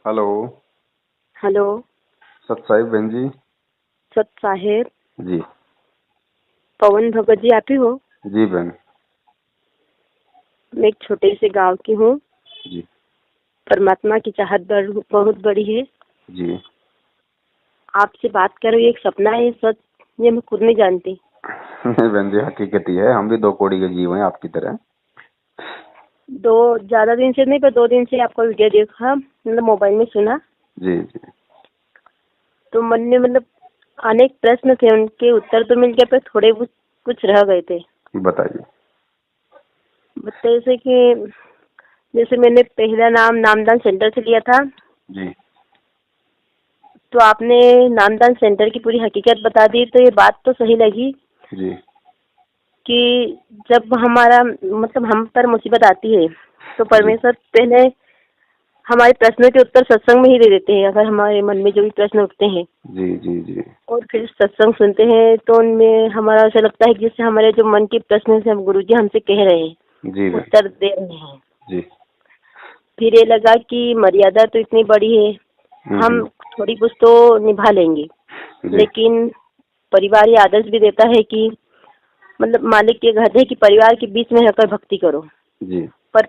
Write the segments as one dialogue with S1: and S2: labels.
S1: Hello.
S2: Hello.
S1: सत साहिब बहन जी।
S2: सत साहेब।
S1: जी।
S2: पवन भगत जी आप ही हो?
S1: जी बहन।
S2: मैं एक छोटे से गांव की हूँ।
S1: जी।
S2: परमात्मा की चाहत बहुत बड़ी है।
S1: जी।
S2: आपसे बात करो, ये एक सपना है, सच ये मैं खुद नहीं जानती।
S1: नहीं बहन जी, हकीकत ही है, हम भी दो कौड़ी के जीव हैं आपकी तरह।
S2: दो ज्यादा दिन से नहीं, पर 2 दिन से आपका वीडियो देखा, मतलब मोबाइल में सुना,
S1: जी जी।
S2: तो मन में मतलब अनेक प्रश्न थे, उनके उत्तर तो मिल गए पर थोड़े कुछ रह गए थे।
S1: बताइए।
S2: जैसे कि जैसे मैंने पहला नामदान सेंटर से लिया था,
S1: जी।
S2: तो आपने नामदान सेंटर की पूरी हकीकत बता दी, तो ये बात तो सही लगी
S1: जी।
S2: कि जब हमारा मतलब हम पर मुसीबत आती है तो
S1: जी।
S2: परमेश्वर पहले हमारे प्रश्नों के उत्तर सत्संग में ही दे देते हैं, अगर हमारे मन में जो भी प्रश्न उठते हैं।
S1: जी। जी। जी।
S2: और फिर सत्संग सुनते हैं तो उनमें हमारा ऐसा लगता है कि जिससे हमारे जो मन के प्रश्न से हम गुरुजी हमसे कह रहे हैं,
S1: जी बहन।
S2: उत्तर दे रहे हैं।
S1: जी।
S2: फिर ये लगा कि मर्यादा तो इतनी बड़ी है, हम थोड़ी कुछ तो निभा लेंगे,
S1: जी।
S2: लेकिन परिवार ये आदर्श भी देता है कि मतलब मालिक ये कहते हैं कि परिवार के बीच में रहकर भक्ति करो।
S1: जी।
S2: पर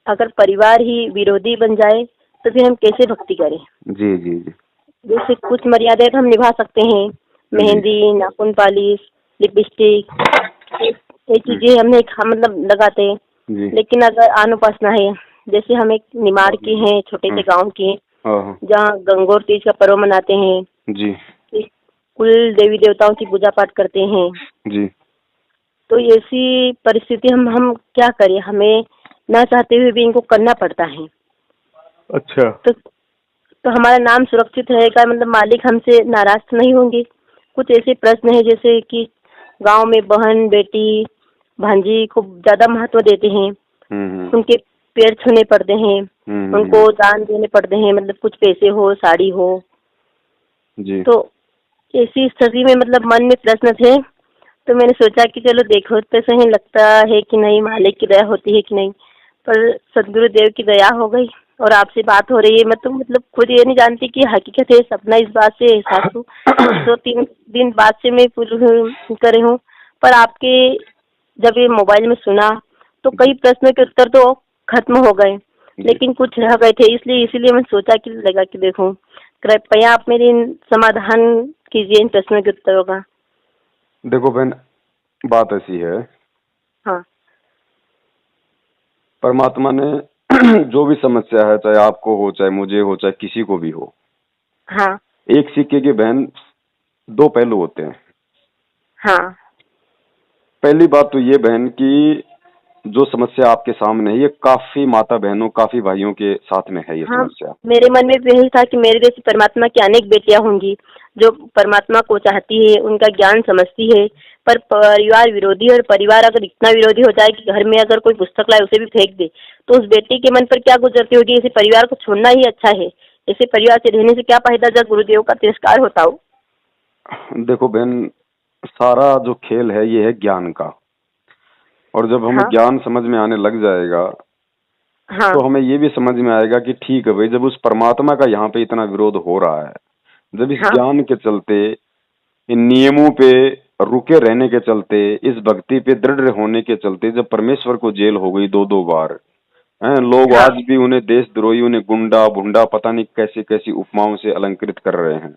S2: अगर परिवार ही विरोधी बन जाए तो फिर हम कैसे भक्ति करें?
S1: जी। जी। जी।
S2: जैसे कुछ मर्यादाएं तो हम निभा सकते हैं,
S1: जी।
S2: मेहंदी, नाखून पालिश, लिपस्टिक, ये चीजें हम मतलब लगाते हैं।
S1: जी।
S2: लेकिन अगर आन उपासना है, जैसे हम एक निमाड़ के हैं, छोटे से गांव के,
S1: हाँ।
S2: जहाँ गंगोर तीज का पर्व मनाते हैं,
S1: जी।
S2: कुल देवी देवताओं की पूजा पाठ करते हैं।
S1: जी।
S2: तो ऐसी परिस्थिति हम क्या करें, हमें ना चाहते हुए भी इनको करना पड़ता है।
S1: अच्छा।
S2: तो हमारा नाम सुरक्षित रहेगा, मतलब मालिक हमसे नाराज तो नहीं होंगे? कुछ ऐसे प्रश्न है जैसे कि गांव में बहन बेटी भांजी को ज्यादा महत्व देते हैं, उनके पैर छूने पड़ते हैं, उनको दान देने पड़ते हैं, मतलब कुछ पैसे हो, साड़ी हो।
S1: जी।
S2: तो ऐसी स्थिति में मतलब मन में प्रश्न थे, तो मैंने सोचा कि चलो देखो तो सही लगता है कि नहीं, मालिक की दया होती है कि नहीं। पर सदगुरु देव की दया हो गई और आपसे बात हो रही है। मैं तो मतलब खुद ये नहीं जानती कि हकीकत है, सपना इस बात से एहसास हूँ 2-3 दिन बाद से मैं पूरी करे हूँ। पर आपके जब ये मोबाइल में सुना तो कई प्रश्नों के उत्तर तो खत्म हो गए, लेकिन कुछ रह गए थे, इसीलिए मैं सोचा कि लगा कि देखूं, कृपया आप मेरे समाधान कीजिए इन प्रश्नों के उत्तरों का।
S1: देखो बहन, बात ऐसी है,
S2: हाँ।
S1: परमात्मा ने जो भी समस्या है, चाहे आपको हो, चाहे मुझे हो, चाहे किसी को भी हो,
S2: हाँ।
S1: एक सिक्के के बहन दो पहलू होते हैं।
S2: हाँ।
S1: पहली बात तो ये बहन कि जो समस्या आपके सामने है, ये काफी माता बहनों, काफी भाइयों के साथ में है ये
S2: हाँ,
S1: समस्या।
S2: मेरे मन में भी यही था कि मेरे जैसी परमात्मा की अनेक बेटियां होंगी जो परमात्मा को चाहती है, उनका ज्ञान समझती है, पर परिवार विरोधी, और परिवार अगर इतना विरोधी हो जाए कि घर में अगर कोई पुस्तक लाए उसे भी फेंक दे, तो उस बेटी के मन पर क्या गुजरती होगी? ऐसे परिवार को छोड़ना ही अच्छा है, ऐसे परिवार से रहने से क्या फायदा जब गुरुदेव का तिरस्कार होता हो।
S1: देखो बहन, सारा जो खेल है ये है ज्ञान का, और जब हमें
S2: हाँ।
S1: ज्ञान समझ में आने लग जाएगा
S2: हाँ।
S1: तो हमें ये भी समझ में आएगा कि ठीक है भाई, जब उस परमात्मा का यहाँ पे इतना विरोध हो रहा है, जब इस
S2: हाँ।
S1: ज्ञान के चलते, इन नियमों पे रुके रहने के चलते, इस भक्ति पे दृढ़ होने के चलते, जब परमेश्वर को जेल हो गई 2-2 बार, हैं लोग
S2: हाँ।
S1: आज भी उन्हें देशद्रोही, उन्हें गुंडा भुंडा पता नहीं कैसी कैसी उपमाओं से अलंकृत कर रहे हैं।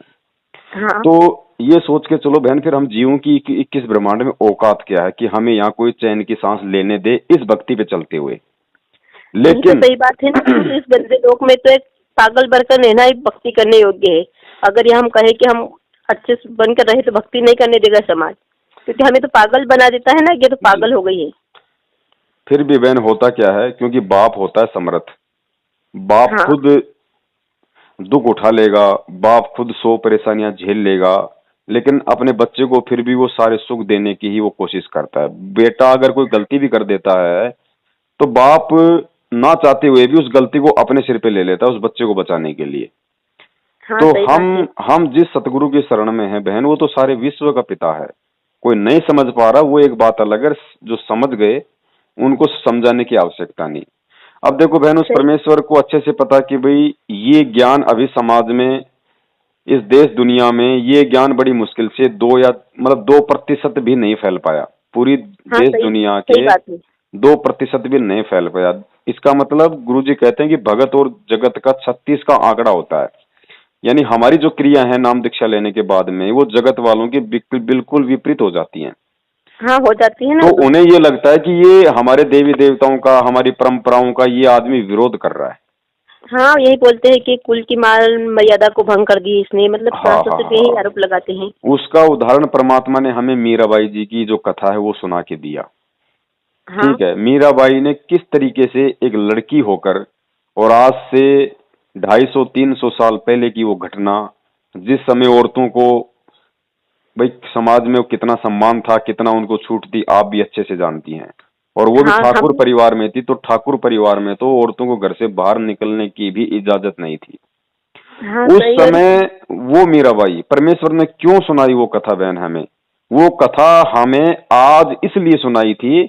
S2: हाँ।
S1: तो ये सोच के चलो बहन, फिर हम जीवों की किस ब्रह्मांड में औकात क्या है कि हमें यहाँ कोई चैन की सांस लेने दे इस भक्ति पे चलते हुए।
S2: यही तो
S1: लेकिन
S2: सही बात है ना, इस गंदे लोक में तो एक पागल बनकर रहना ही भक्ति करने योग्य है। अगर ये हम कहे कि हम अच्छे से बनकर रहे तो भक्ति नहीं करने देगा समाज, क्योंकि हमें तो पागल बना देता है ना, ये तो
S1: जी,
S2: पागल हो गई है।
S1: फिर भी बहन होता क्या है, क्योंकि बाप होता है समर्थ, बाप
S2: हाँ।
S1: खुद दुख उठा लेगा, बाप खुद 100 परेशानियां झेल लेगा, लेकिन अपने बच्चे को फिर भी वो सारे सुख देने की ही वो कोशिश करता है। बेटा अगर कोई गलती भी कर देता है तो बाप ना चाहते हुए भी उस गलती को अपने सिर पे ले लेता है उस बच्चे को बचाने के लिए।
S2: हाँ,
S1: तो
S2: सही बात है।
S1: हम जिस सतगुरु की शरण में हैं बहन, वो तो सारे विश्व का पिता है। कोई नहीं समझ पा रहा वो एक बात अलग है, जो समझ गए उनको समझाने की आवश्यकता नहीं। अब देखो बहन, उस
S2: सही।
S1: परमेश्वर को अच्छे से पता कि भाई ये ज्ञान अभी समाज में, इस देश दुनिया में ये ज्ञान बड़ी मुश्किल से 2% भी नहीं फैल पाया। पूरी
S2: हाँ,
S1: देश
S2: सही
S1: दुनिया
S2: सही
S1: के
S2: बात है।
S1: 2% भी नहीं फैल पाया। इसका मतलब गुरुजी कहते हैं कि भगत और जगत का 36 का आंकड़ा होता है। यानी हमारी जो क्रिया है नाम दीक्षा लेने के बाद में, वो जगत वालों की बिल्कुल विपरीत हो जाती हैं।
S2: हाँ, हो जाती है ना।
S1: तो उन्हें ये लगता है कि ये हमारे देवी देवताओं का, हमारी परंपराओं का ये आदमी विरोध कर रहा है।
S2: हाँ, यही बोलते हैं कि कुल की मान मर्यादा को भंग कर दी इसने, मतलब
S1: हाँ
S2: शास्त्र
S1: हाँ
S2: सिर्फ यही
S1: हाँ।
S2: आरोप लगाते हैं।
S1: उसका उदाहरण परमात्मा ने हमें मीराबाई जी की जो कथा है वो सुना के दिया।
S2: हाँ
S1: ठीक है, मीराबाई ने किस तरीके से एक लड़की होकर, और आज से 250-300 साल पहले की वो घटना, जिस समय औरतों को भाई समाज में वो कितना सम्मान था, कितना उनको छूट थी, आप भी अच्छे से जानती हैं। और वो भी
S2: हाँ,
S1: ठाकुर
S2: हम।
S1: परिवार में थी, तो ठाकुर परिवार में तो औरतों को घर से बाहर निकलने की भी इजाजत नहीं थी
S2: हाँ,
S1: उस
S2: सही। और
S1: समय। वो मीराबाई, परमेश्वर ने क्यों सुनाई वो कथा बहन हमें? वो कथा हमें आज इसलिए सुनाई थी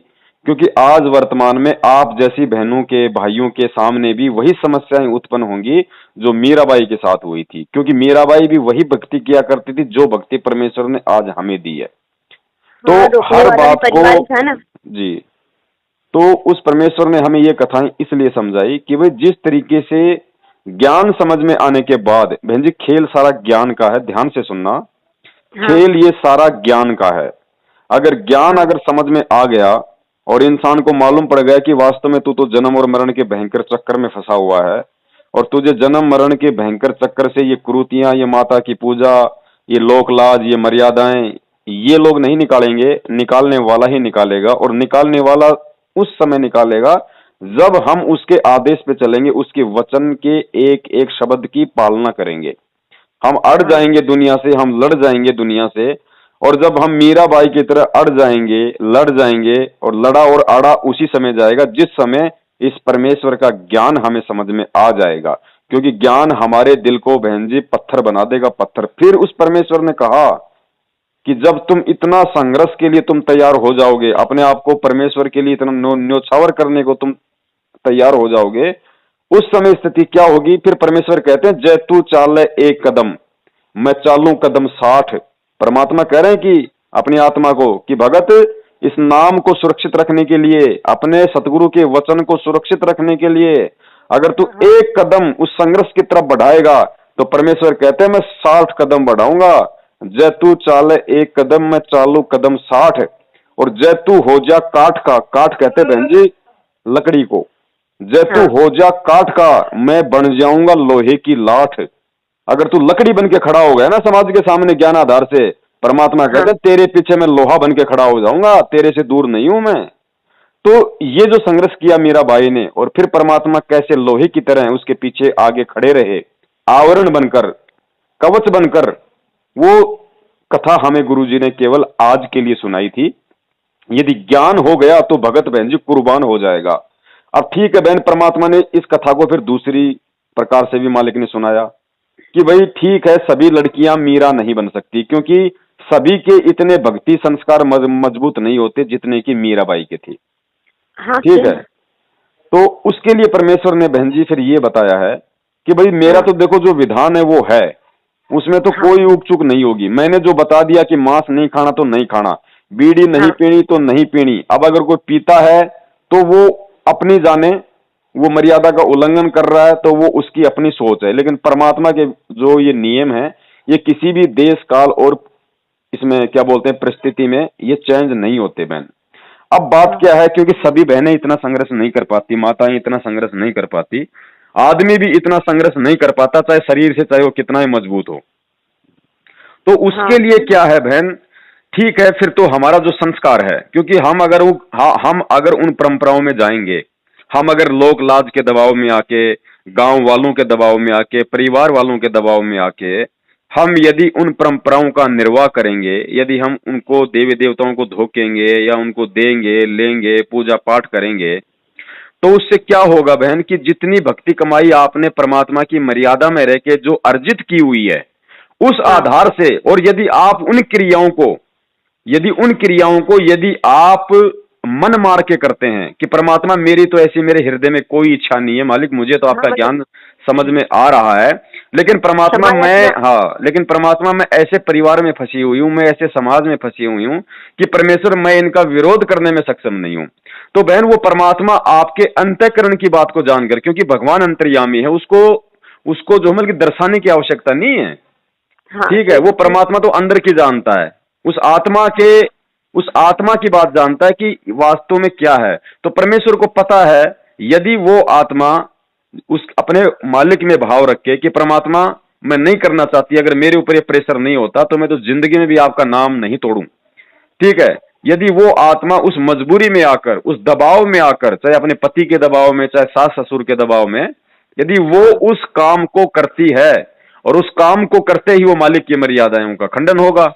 S1: क्योंकि आज वर्तमान में आप जैसी बहनों के, भाइयों के सामने भी वही समस्याएं उत्पन्न होंगी जो मीराबाई के साथ हुई थी, क्योंकि मीराबाई भी वही भक्ति किया करती थी जो भक्ति परमेश्वर ने आज हमें दी है। तो
S2: हाँ, रोकने
S1: हर
S2: वाला भी
S1: बात को,
S2: परिवार ही था ना।
S1: जी, तो उस परमेश्वर ने हमें ये कथाएं इसलिए समझाई कि भाई जिस तरीके से ज्ञान समझ में आने के बाद, बहन जी खेल सारा ज्ञान का है, ध्यान से सुनना,
S2: हाँ
S1: खेल ये सारा ज्ञान का है। अगर ज्ञान
S2: हाँ
S1: अगर समझ में आ गया और इंसान को मालूम पड़ गया कि वास्तव में तू तो जन्म और मरण के भयंकर चक्कर में फंसा हुआ है, और तुझे जन्म मरण के भयंकर चक्कर से ये कुरीतियां, ये माता की पूजा, ये लोक लाज, ये मर्यादाएं, ये लोग नहीं निकालेंगे, निकालने वाला ही निकालेगा। और निकालने वाला उस समय निकालेगा जब हम उसके आदेश पे चलेंगे, उसके वचन के एक एक शब्द की पालना करेंगे। हम अड़
S2: हाँ
S1: जाएंगे दुनिया से, हम लड़ जाएंगे दुनिया से। और जब हम मीराबाई की तरह अड़ जाएंगे, लड़ जाएंगे, और लड़ा और अड़ा उसी समय जाएगा जिस समय इस परमेश्वर का ज्ञान हमें समझ में आ जाएगा। क्योंकि ज्ञान हमारे दिल को बहन जी पत्थर बना देगा, पत्थर। फिर उस परमेश्वर ने कहा कि जब तुम इतना संघर्ष के लिए तुम तैयार हो जाओगे, अपने आप को परमेश्वर के लिए इतना न्योछावर करने को तुम तैयार हो जाओगे, उस समय स्थिति क्या होगी? फिर परमेश्वर कहते हैं, जय तू चाल एक कदम, मैं चालू कदम 60। परमात्मा कह रहे हैं कि अपनी आत्मा को कि भगत, इस नाम को सुरक्षित रखने के लिए, अपने सतगुरु के वचन को सुरक्षित रखने के लिए अगर तू
S2: हाँ
S1: एक कदम उस संघर्ष की तरफ बढ़ाएगा, तो परमेश्वर कहते हैं मैं 60 कदम बढ़ाऊंगा। जय तू चाल एक कदम, मैं चालू कदम 60। और जय तू हो जा काठ का, काठ कहते बहन जी लकड़ी को, जय तू
S2: हाँ
S1: हो जा काठ का, मैं बन जाऊंगा लोहे की लाठ। अगर तू लकड़ी बन के खड़ा हो गया ना समाज के सामने ज्ञान आधार से, परमात्मा
S2: हाँ
S1: कहते हैं तेरे पीछे मैं लोहा बन के खड़ा हो जाऊंगा, तेरे से दूर नहीं हूं मैं। तो ये जो संघर्ष किया मीराबाई ने, और फिर परमात्मा कैसे लोहे की तरह उसके पीछे आगे खड़े रहे, आवरण बनकर, कवच बनकर, वो कथा हमें गुरुजी ने केवल आज के लिए सुनाई थी। यदि ज्ञान हो गया तो भगत बहन जी कुर्बान हो जाएगा। अब ठीक है बहन, परमात्मा ने इस कथा को फिर दूसरी प्रकार से भी मालिक ने सुनाया कि भाई ठीक है, सभी लड़कियां मीरा नहीं बन सकती, क्योंकि सभी के इतने भक्ति संस्कार मजबूत नहीं होते जितने की मीराबाई के थे।
S2: हाँ
S1: ठीक
S2: सही।
S1: है, तो उसके लिए परमेश्वर ने बहन जी फिर ये बताया है कि भाई मेरा
S2: हाँ
S1: तो देखो जो विधान है वो है, उसमें तो
S2: हाँ
S1: कोई ऊक चूक नहीं होगी। मैंने जो बता दिया कि मांस नहीं खाना तो नहीं खाना, बीड़ी नहीं
S2: हाँ
S1: पीनी तो नहीं पीनी। अब अगर कोई पीता है तो वो अपनी जाने, वो मर्यादा का उल्लंघन कर रहा है तो वो उसकी अपनी सोच है। लेकिन परमात्मा के जो ये नियम है, ये किसी भी देश काल और इसमें क्या बोलते हैं परिस्थिति में ये चेंज नहीं होते बहन। अब बात
S2: हाँ
S1: क्या है, क्योंकि सभी बहनें इतना संघर्ष नहीं कर पाती, माताएं इतना संघर्ष नहीं कर पाती, आदमी भी इतना संघर्ष नहीं कर पाता, चाहे शरीर से चाहे वो कितना ही मजबूत हो। तो उसके
S2: हाँ
S1: लिए क्या है बहन, ठीक है फिर तो हमारा जो संस्कार है, क्योंकि हम अगर उन परंपराओं में जाएंगे, हम अगर लोक लाज के दबाव में आके, गांव वालों के दबाव में आके, परिवार वालों के दबाव में आके हम यदि उन परंपराओं का निर्वाह करेंगे, यदि हम उनको देवी देवताओं को धोखेंगे या उनको देंगे लेंगे, पूजा पाठ करेंगे, तो उससे क्या होगा बहन कि जितनी भक्ति कमाई आपने परमात्मा की मर्यादा में रह के जो अर्जित की हुई है, उस
S2: हाँ
S1: आधार से, और यदि आप उन क्रियाओं को, यदि आप मन मार के करते हैं कि परमात्मा मेरी तो ऐसी मेरे हृदय में कोई इच्छा नहीं है मालिक, मुझे तो आपका
S2: हाँ
S1: ज्ञान समझ में आ रहा है, लेकिन परमात्मा
S2: समाज
S1: मैं,
S2: अपना।
S1: हाँ लेकिन परमात्मा मैं ऐसे परिवार में फंसी हुई हूं, मैं ऐसे समाज में फंसी हुई हूं कि परमेश्वर मैं इनका विरोध करने में सक्षम नहीं हूं। तो बहन वो परमात्मा आपके अंतःकरण की बात को जानकर, क्योंकि भगवान अंतर्यामी है, उसको उसको जो मतलब कि दर्शाने की आवश्यकता नहीं है।
S2: हाँ
S1: ठीक है,
S2: सही
S1: वो
S2: बात है।
S1: परमात्मा तो अंदर की जानता है, उस आत्मा के, उस आत्मा की बात जानता है कि वास्तव में क्या है। तो परमेश्वर को पता है, यदि वो आत्मा उस अपने मालिक में भाव रखे कि परमात्मा मैं नहीं करना चाहती, अगर मेरे ऊपर ये प्रेशर नहीं होता तो मैं तो जिंदगी में भी आपका नाम नहीं तोड़ूं। ठीक है, यदि वो आत्मा उस मजबूरी में आकर, उस दबाव में आकर, चाहे अपने पति के दबाव में, चाहे सास ससुर के दबाव में, यदि वो
S2: हाँ
S1: उस काम को करती है और उस काम को करते ही वो मालिक की मर्यादाओं का खंडन होगा,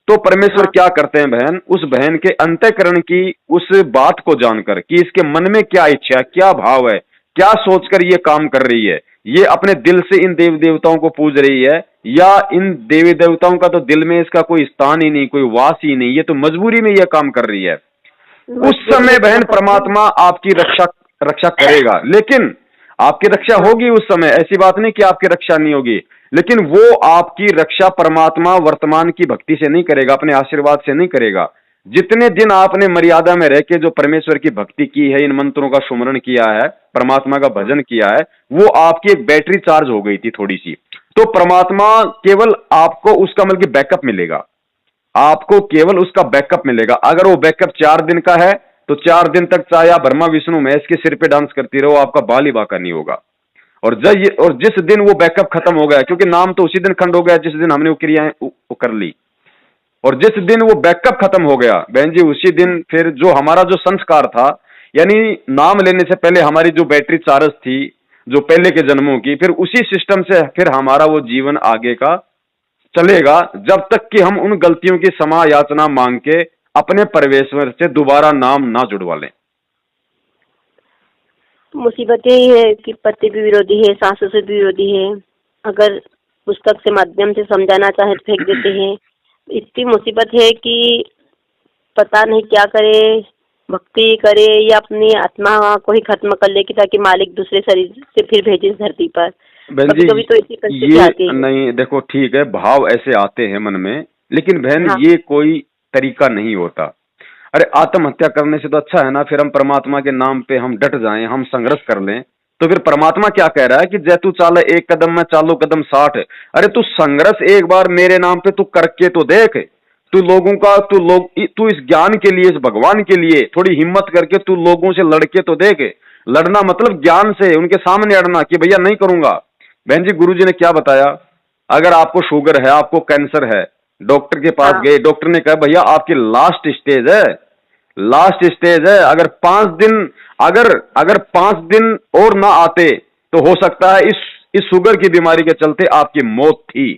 S1: तो परमेश्वर
S2: हाँ
S1: क्या करते हैं बहन, उस बहन के अंतःकरण की उस बात को जानकर कि इसके मन में क्या इच्छा, क्या भाव है, क्या सोचकर ये काम कर रही है, ये अपने दिल से इन देव देवताओं को पूज रही है या इन देवी देवताओं का तो दिल में इसका कोई स्थान ही नहीं, कोई वास ही नहीं, ये तो मजबूरी में ये काम कर रही है। उस
S2: मजबूरी में
S1: समय बहन
S2: करना पड़ता है।
S1: परमात्मा आपकी रक्षा रक्षा करेगा, लेकिन आपकी रक्षा
S2: हाँ
S1: होगी उस समय, ऐसी बात नहीं कि आपकी रक्षा नहीं होगी, लेकिन वो आपकी रक्षा परमात्मा वर्तमान की भक्ति से नहीं करेगा, अपने आशीर्वाद से नहीं करेगा। जितने दिन आपने मर्यादा में रह के जो परमेश्वर की भक्ति की है, इन मंत्रों का सुमरण किया है, परमात्मा का भजन किया है, वो आपकी एक बैटरी चार्ज हो गई थी थोड़ी सी, तो परमात्मा केवल आपको उसका मतलब कि बैकअप मिलेगा, आपको केवल उसका बैकअप मिलेगा। अगर वो बैकअप 4 दिन का है तो 4 दिन तक चाहे आप ब्रह्मा विष्णु महेश के सिर पे डांस करती रहो, आपका बाल ही बाका नहीं होगा। और जिस दिन वो बैकअप खत्म हो गया, क्योंकि नाम तो उसी दिन खंड हो गया जिस दिन हमने वो क्रियाएं वो कर ली, और जिस दिन वो बैकअप खत्म हो गया बहन जी, उसी दिन फिर जो हमारा जो संस्कार था, यानी नाम लेने से पहले हमारी जो बैटरी चार्ज थी, जो पहले के जन्मों की, फिर उसी सिस्टम से फिर हमारा वो जीवन आगे का चलेगा, जब तक कि हम उन गलतियों की क्षमा याचना मांग के अपने परमेश्वर से दोबारा नाम ना जुड़वा लें।
S2: मुसीबत यही है कि पति भी विरोधी है, सास ससुर भी विरोधी है। अगर पुस्तक से माध्यम से समझाना चाहे तो फेंक देते हैं। इतनी मुसीबत है कि पता नहीं क्या करे, भक्ति करे या अपनी आत्मा को ही खत्म कर ले कि ताकि मालिक दूसरे शरीर से फिर भेजे इस धरती पर।
S1: बहन
S2: कभी कभी तो
S1: जी
S2: ऐसी परिस्थिति
S1: ये
S2: आती है।
S1: नहीं, देखो ठीक है, भाव ऐसे आते हैं मन में, लेकिन बहन
S2: हाँ
S1: ये कोई तरीका नहीं होता। अरे आत्महत्या करने से तो अच्छा है ना, फिर हम परमात्मा के नाम पे हम डट जाएं, हम संघर्ष कर लें। तो फिर परमात्मा क्या कह रहा है कि जय तू चाले 1 कदम मैं चालू कदम 60। अरे तू संघर्ष एक बार मेरे नाम पे तू करके तो देख, तू लोगों का, तू इस ज्ञान के लिए, इस भगवान के लिए थोड़ी हिम्मत करके तू लोगों से लड़के तो देख। लड़ना मतलब ज्ञान से उनके सामने अड़ना कि भैया नहीं करूंगा। बहन जी गुरुजी ने क्या बताया, अगर आपको शुगर है, आपको कैंसर है, डॉक्टर के पास
S2: हाँ
S1: गए, डॉक्टर ने कहा भैया आपकी लास्ट स्टेज है, लास्ट स्टेज है, अगर 5 दिन, अगर अगर 5 दिन और ना आते तो हो सकता है इस शुगर की बीमारी के चलते आपकी मौत थी।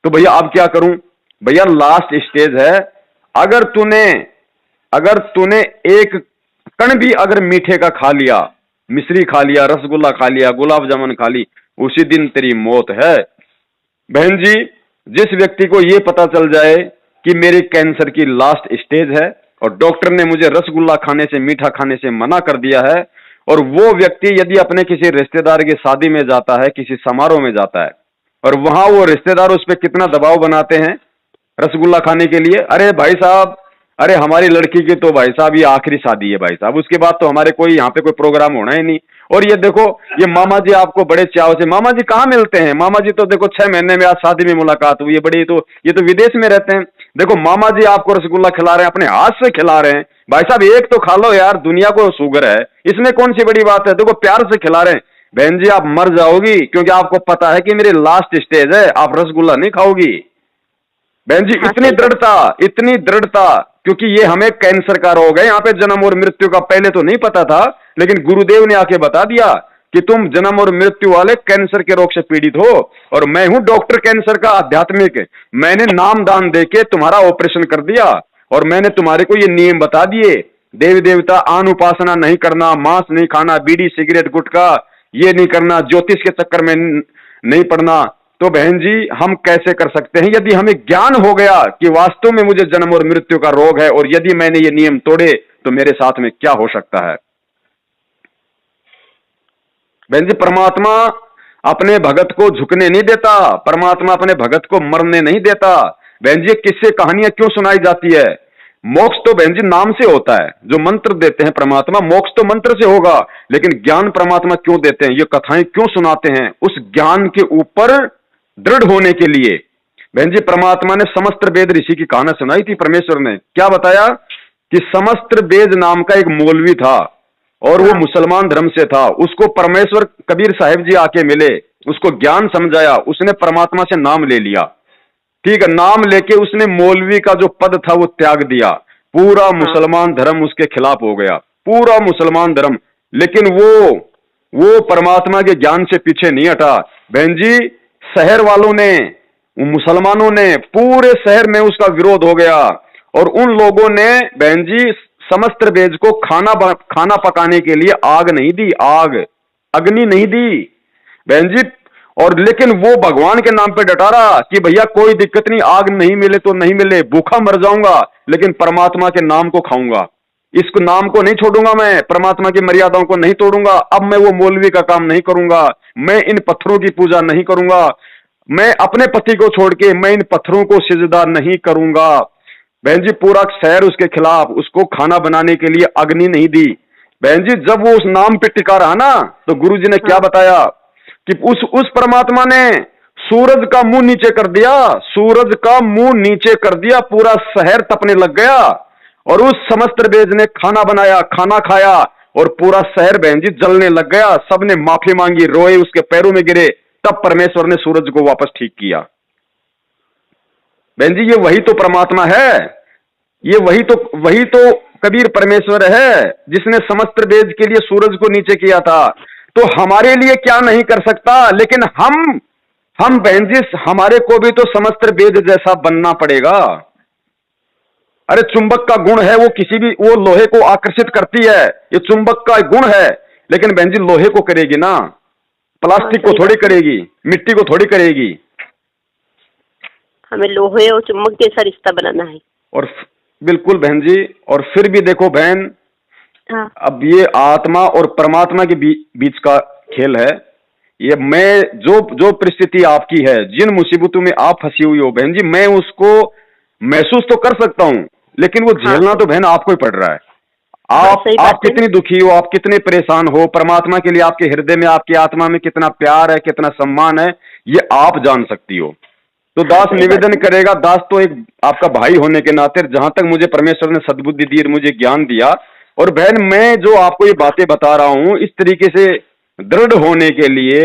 S1: तो भैया अब क्या करूं, भैया लास्ट स्टेज है, अगर तूने अगर तूने एक कण भी अगर मीठे का खा लिया, मिश्री खा लिया, रसगुल्ला खा लिया, गुलाब जामुन खा ली, उसी दिन तेरी मौत है। बहन जी जिस व्यक्ति को यह पता चल जाए कि मेरे कैंसर की लास्ट स्टेज है और डॉक्टर ने मुझे रसगुल्ला खाने से, मीठा खाने से मना कर दिया है, और वो व्यक्ति यदि अपने किसी रिश्तेदार की शादी में जाता है, किसी समारोह में जाता है, और वहां वो रिश्तेदार उस पर कितना दबाव बनाते हैं रसगुल्ला खाने के लिए, अरे भाई साहब, अरे हमारी लड़की की तो भाई साहब ये आखिरी शादी है भाई साहब, उसके बाद तो हमारे कोई यहाँ पे कोई प्रोग्राम होना ही नहीं। और ये देखो, ये मामा जी आपको बड़े चाव से, मामा जी कहाँ मिलते हैं, मामा जी तो देखो 6 महीने में आज शादी में मुलाकात हुई है, बड़ी तो ये तो विदेश में रहते हैं, देखो मामा जी आपको रसगुल्ला खिला रहे हैं, अपने हाथ से खिला रहे हैं, भाई साहब एक तो खा लो यार, दुनिया को शुगर है, इसमें कौन सी बड़ी बात है, देखो प्यार से खिला रहे हैं। बहन जी आप मर जाओगी, क्योंकि आपको पता है कि मेरी लास्ट स्टेज है, आप रसगुल्ला नहीं खाओगी। बहन जी
S2: हाँ
S1: इतनी
S2: सही बात।
S1: दृढ़ता, इतनी दृढ़ता, क्योंकि ये हमें कैंसर का रोग है, यहाँ पे जन्म और मृत्यु का पहले तो नहीं पता था, लेकिन गुरुदेव ने आके बता दिया कि तुम जन्म और मृत्यु वाले कैंसर के रोग से पीड़ित हो, और मैं हूं डॉक्टर कैंसर का आध्यात्मिक, मैंने नाम दान देके तुम्हारा ऑपरेशन कर दिया, और मैंने तुम्हारे को ये नियम बता दिए, देवी देवता आन उपासना नहीं करना, मांस नहीं खाना, बीड़ी सिगरेट गुटखा ये नहीं करना, ज्योतिष के चक्कर में नहीं पड़ना। तो बहन जी हम कैसे कर सकते हैं, यदि हमें ज्ञान हो गया कि वास्तव में मुझे जन्म और मृत्यु का रोग है, और यदि मैंने ये नियम तोड़े तो मेरे साथ में क्या हो सकता है। बहन जी, परमात्मा अपने भगत को झुकने नहीं देता, परमात्मा अपने भगत को मरने नहीं देता। बहन जी, किससे कहानियां क्यों सुनाई जाती है? मोक्ष तो बहन जी नाम से होता है, जो मंत्र देते हैं परमात्मा, मोक्ष तो मंत्र से होगा, लेकिन ज्ञान परमात्मा क्यों देते हैं, ये कथाएं क्यों सुनाते हैं? उस ज्ञान के ऊपर दृढ़ होने के लिए। बहन जी, परमात्मा ने समस्त वेद ऋषि की कहानी सुनाई थी। परमेश्वर ने क्या बताया कि समस्त वेद नाम का एक मौलवी था और वो मुसलमान धर्म से था। उसको परमेश्वर कबीर साहिब जी आके मिले, उसको ज्ञान समझाया, उसने परमात्मा से नाम ले लिया। ठीक है, नाम लेके उसने मौलवी का जो पद था वो त्याग दिया। पूरा मुसलमान धर्म उसके खिलाफ हो गया, पूरा मुसलमान धर्म। लेकिन वो परमात्मा के ज्ञान से पीछे नहीं हटा। बहन जी, शहर वालों ने, मुसलमानों ने, पूरे शहर में उसका विरोध हो गया और उन लोगों ने बहन जी समस्त वेद को खाना पकाने के लिए आग नहीं दी, अग्नि नहीं दी बहन जी। और लेकिन वो भगवान के नाम पे डटा रहा कि भैया कोई दिक्कत नहीं, आग नहीं मिले तो नहीं मिले, भूखा मर जाऊंगा लेकिन परमात्मा के नाम को खाऊंगा, इस नाम को नहीं छोड़ूंगा, मैं परमात्मा की मर्यादाओं को नहीं तोड़ूंगा। अब मैं वो मौलवी का काम नहीं करूंगा, मैं इन पत्थरों की पूजा नहीं करूंगा, मैं अपने पति को छोड़ के मैं इन पत्थरों को सिजदा नहीं करूंगा। बहन जी, पूरा शहर उसके खिलाफ, उसको खाना बनाने के लिए अग्नि नहीं दी। बहन जी, जब वो उस नाम पे टिका रहा ना, तो गुरुजी ने क्या बताया कि उस परमात्मा ने सूरज का मुंह नीचे कर दिया, सूरज का मुंह नीचे कर दिया, पूरा शहर तपने लग गया और उस समस्त वेद ने खाना बनाया, खाना खाया और पूरा शहर बहन जी जलने लग गया। सबने माफी मांगी, रोए, उसके पैरों में गिरे, तब परमेश्वर ने सूरज को वापस ठीक किया। बहन जी, ये वही तो परमात्मा है, ये वही तो कबीर परमेश्वर है जिसने समस्त वेद के लिए सूरज को नीचे किया था। तो हमारे लिए क्या नहीं कर सकता, लेकिन हम बहन जी, हमारे को भी तो समस्त वेद जैसा बनना पड़ेगा। अरे चुंबक का गुण है, वो किसी भी, वो लोहे को आकर्षित करती है, ये चुंबक का गुण है, लेकिन बहन जी लोहे को करेगी ना, प्लास्टिक को थोड़ी करेगी, मिट्टी को थोड़ी करेगी।
S2: हमें लोहे और चुंबक जैसा रिश्ता बनाना है।
S1: और बिल्कुल बहन जी, और फिर भी देखो बहन,
S2: हाँ।
S1: अब ये आत्मा और परमात्मा के बीच का खेल है। ये मैं जो परिस्थिति आपकी है, जिन मुसीबतों में आप फंसी हुई हो बहन जी, मैं उसको महसूस तो कर सकता हूँ, लेकिन वो झेलना तो बहन आपको ही पड़ रहा है। आप कितनी दुखी हो, आप कितने परेशान हो, परमात्मा के लिए आपके हृदय में, आपकी आत्मा में कितना प्यार है, कितना सम्मान है, ये आप जान सकती हो। तो दास निवेदन करेगा, दास तो एक आपका भाई होने के नाते, जहां तक मुझे परमेश्वर ने सद्बुद्धि दी, मुझे ज्ञान दिया, और बहन मैं जो आपको ये बातें बता रहा हूं, इस तरीके से दृढ़ होने के लिए,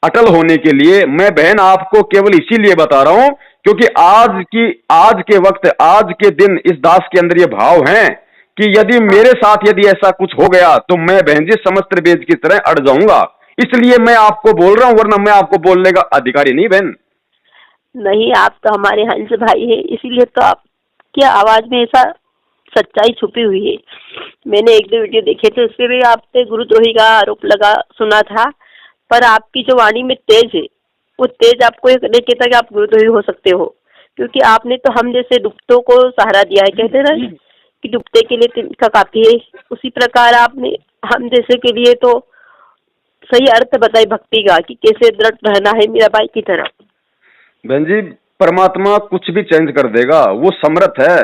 S1: अटल होने के लिए, मैं बहन आपको केवल इसीलिए बता रहा हूं क्योंकि आज के वक्त, आज के दिन इस दास के अंदर ये भाव है कि यदि मेरे साथ यदि ऐसा कुछ हो गया तो मैं बहन जी समस्त वेद की तरह अड़ जाऊंगा। इसलिए मैं आपको बोल रहा हूं, वरना मैं आपको बोलने का अधिकारी नहीं बहन।
S2: नहीं, आप तो हमारे हंस भाई है, इसीलिए तो आपकी आवाज में ऐसा सच्चाई छुपी हुई है। मैंने एक दो वीडियो देखे थे, उसमें भी आप पे गुरुद्रोही का आरोप सुना था, पर आपकी जो वाणी में तेज है, वो तेज आपको एक नहीं कहता कि आप गुरुद्रोही हो सकते हो, क्योंकि आपने तो हम जैसे डूबतों को सहारा दिया है। कहते ना कि डूबते के लिए तिनका काफी है, उसी प्रकार आपने हम जैसे के लिए तो सही अर्थ बताई भक्ति का कि कैसे दृढ़ रहना है मेरा भाई की तरह।
S1: बहन जी, परमात्मा कुछ भी चेंज कर देगा, वो समर्थ है।